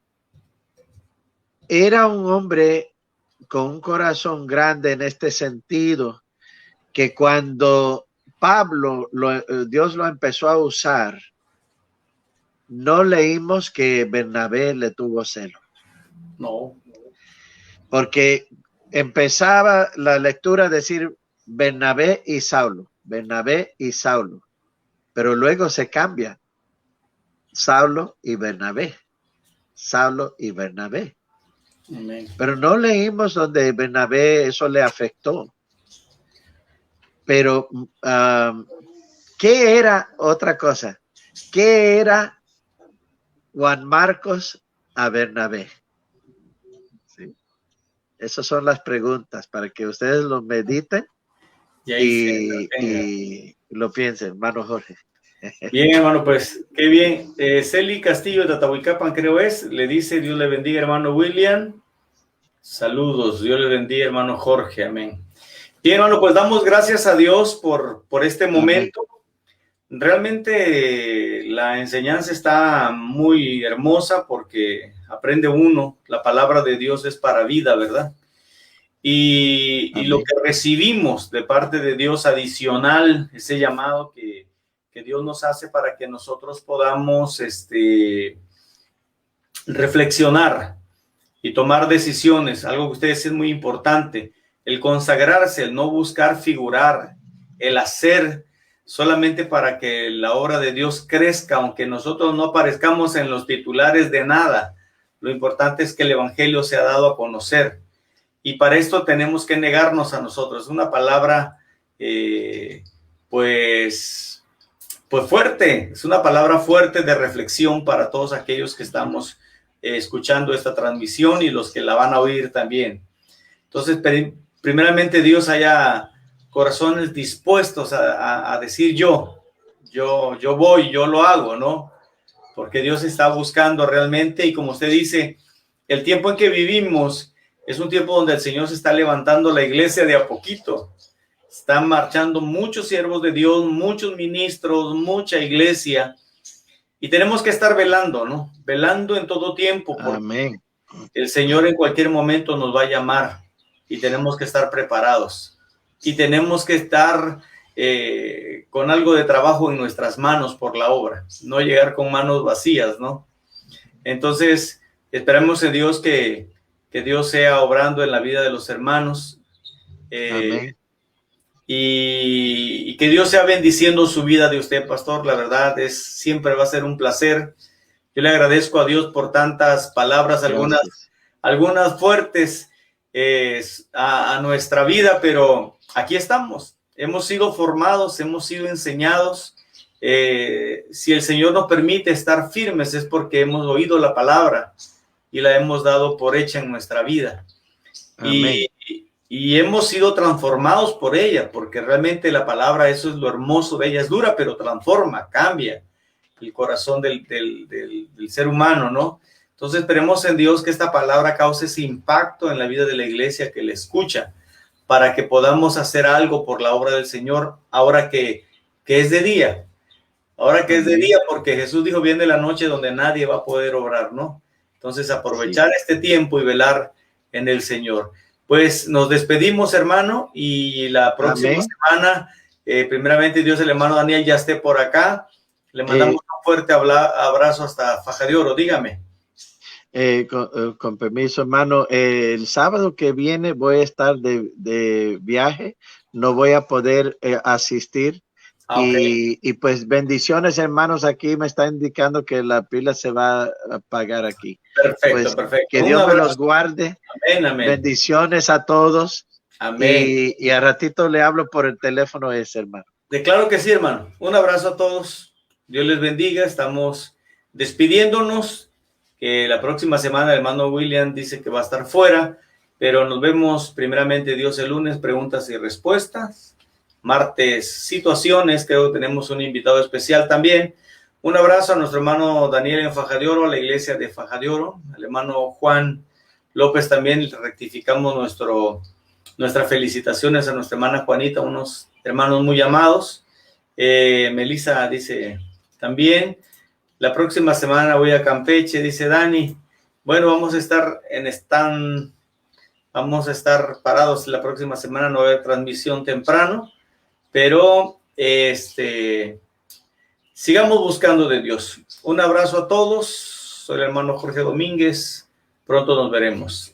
era un hombre con un corazón grande en este sentido, que cuando Pablo, Dios lo empezó a usar, no leímos que Bernabé le tuvo celo. No. Porque empezaba la lectura a decir Bernabé y Saulo, pero luego se cambia Saulo y Bernabé. Amén. Pero no leímos donde Bernabé eso le afectó. Pero, ¿qué era otra cosa? ¿Qué era Juan Marcos a Bernabé? ¿Sí? Esas son las preguntas para que ustedes lo mediten y lo piensen, hermano Jorge. Bien, hermano, pues qué bien. Celi Castillo de Atahuicapan, creo le dice: Dios le bendiga, hermano William. Saludos, Dios le bendiga, hermano Jorge, amén. Bien, hermano, pues damos gracias a Dios por este momento. Amén. Realmente la enseñanza está muy hermosa porque aprende uno, la palabra de Dios es para vida, ¿verdad? Y lo que recibimos de parte de Dios adicional, ese llamado que Dios nos hace para que nosotros podamos reflexionar y tomar decisiones, algo que ustedes es muy importante, el consagrarse, el no buscar figurar, el hacer solamente para que la obra de Dios crezca, aunque nosotros no aparezcamos en los titulares de nada, Lo importante es que el evangelio se ha dado a conocer. Y para esto tenemos que negarnos a nosotros. Es una palabra, pues fuerte. Es una palabra fuerte de reflexión para todos aquellos que estamos escuchando esta transmisión y los que la van a oír también. Entonces, primeramente Dios haya corazones dispuestos a decir yo voy, yo lo hago, ¿no? Porque Dios está buscando realmente, y como usted dice, el tiempo en que vivimos es un tiempo donde el Señor se está levantando la iglesia de a poquito. Están marchando muchos siervos de Dios, muchos ministros, mucha iglesia, y tenemos que estar velando, ¿no? Velando en todo tiempo, porque Amén. el Señor en cualquier momento nos va a llamar y tenemos que estar preparados. Y tenemos que estar con algo de trabajo en nuestras manos por la obra, no llegar con manos vacías, ¿no? Entonces, esperemos en Dios que Dios sea obrando en la vida de los hermanos, y que Dios sea bendiciendo su vida de usted, pastor. La verdad siempre va a ser un placer. Yo le agradezco a Dios por tantas palabras, algunas fuertes a nuestra vida, pero aquí estamos. Hemos sido formados, hemos sido enseñados. Si el Señor nos permite estar firmes es porque hemos oído la palabra y la hemos dado por hecha en nuestra vida. Y hemos sido transformados por ella, porque realmente la palabra, eso es lo hermoso de ella, es dura, pero transforma, cambia el corazón del ser humano, ¿no? Entonces esperemos en Dios que esta palabra cause ese impacto en la vida de la iglesia que le escucha, para que podamos hacer algo por la obra del Señor ahora que es de día. Ahora que es de día, porque Jesús dijo, viene la noche donde nadie va a poder obrar, ¿no? Entonces aprovechar este tiempo y velar en el Señor. Pues nos despedimos, hermano, y la próxima semana, primeramente Dios, el hermano Daniel ya esté por acá. Le mandamos un fuerte abrazo hasta Faja de Oro. Dígame. Con permiso, hermano, el sábado que viene voy a estar de viaje, no voy a poder asistir. Y pues bendiciones, hermanos. Aquí me está indicando que la pila se va a apagar aquí. Perfecto, pues, perfecto. Que Dios me los guarde. Amén, amén. Bendiciones a todos. Amén. Y a ratito le hablo por el teléfono ese, hermano. Claro que sí, hermano. Un abrazo a todos. Dios les bendiga. Estamos despidiéndonos. Que la próxima semana el hermano William dice que va a estar fuera, pero nos vemos primeramente Dios el lunes, preguntas y respuestas. Martes, situaciones, creo que tenemos un invitado especial también. Un abrazo a nuestro hermano Daniel en Faja de Oro, a la iglesia de Faja de Oro, al hermano Juan López también. Rectificamos nuestras felicitaciones a nuestra hermana Juanita, unos hermanos muy amados. Melissa dice también, la próxima semana voy a Campeche, dice Dani. Bueno, vamos a estar vamos a estar parados la próxima semana, no va a haber transmisión temprano. Pero sigamos buscando de Dios. Un abrazo a todos. Soy el hermano Jorge Domínguez. Pronto nos veremos.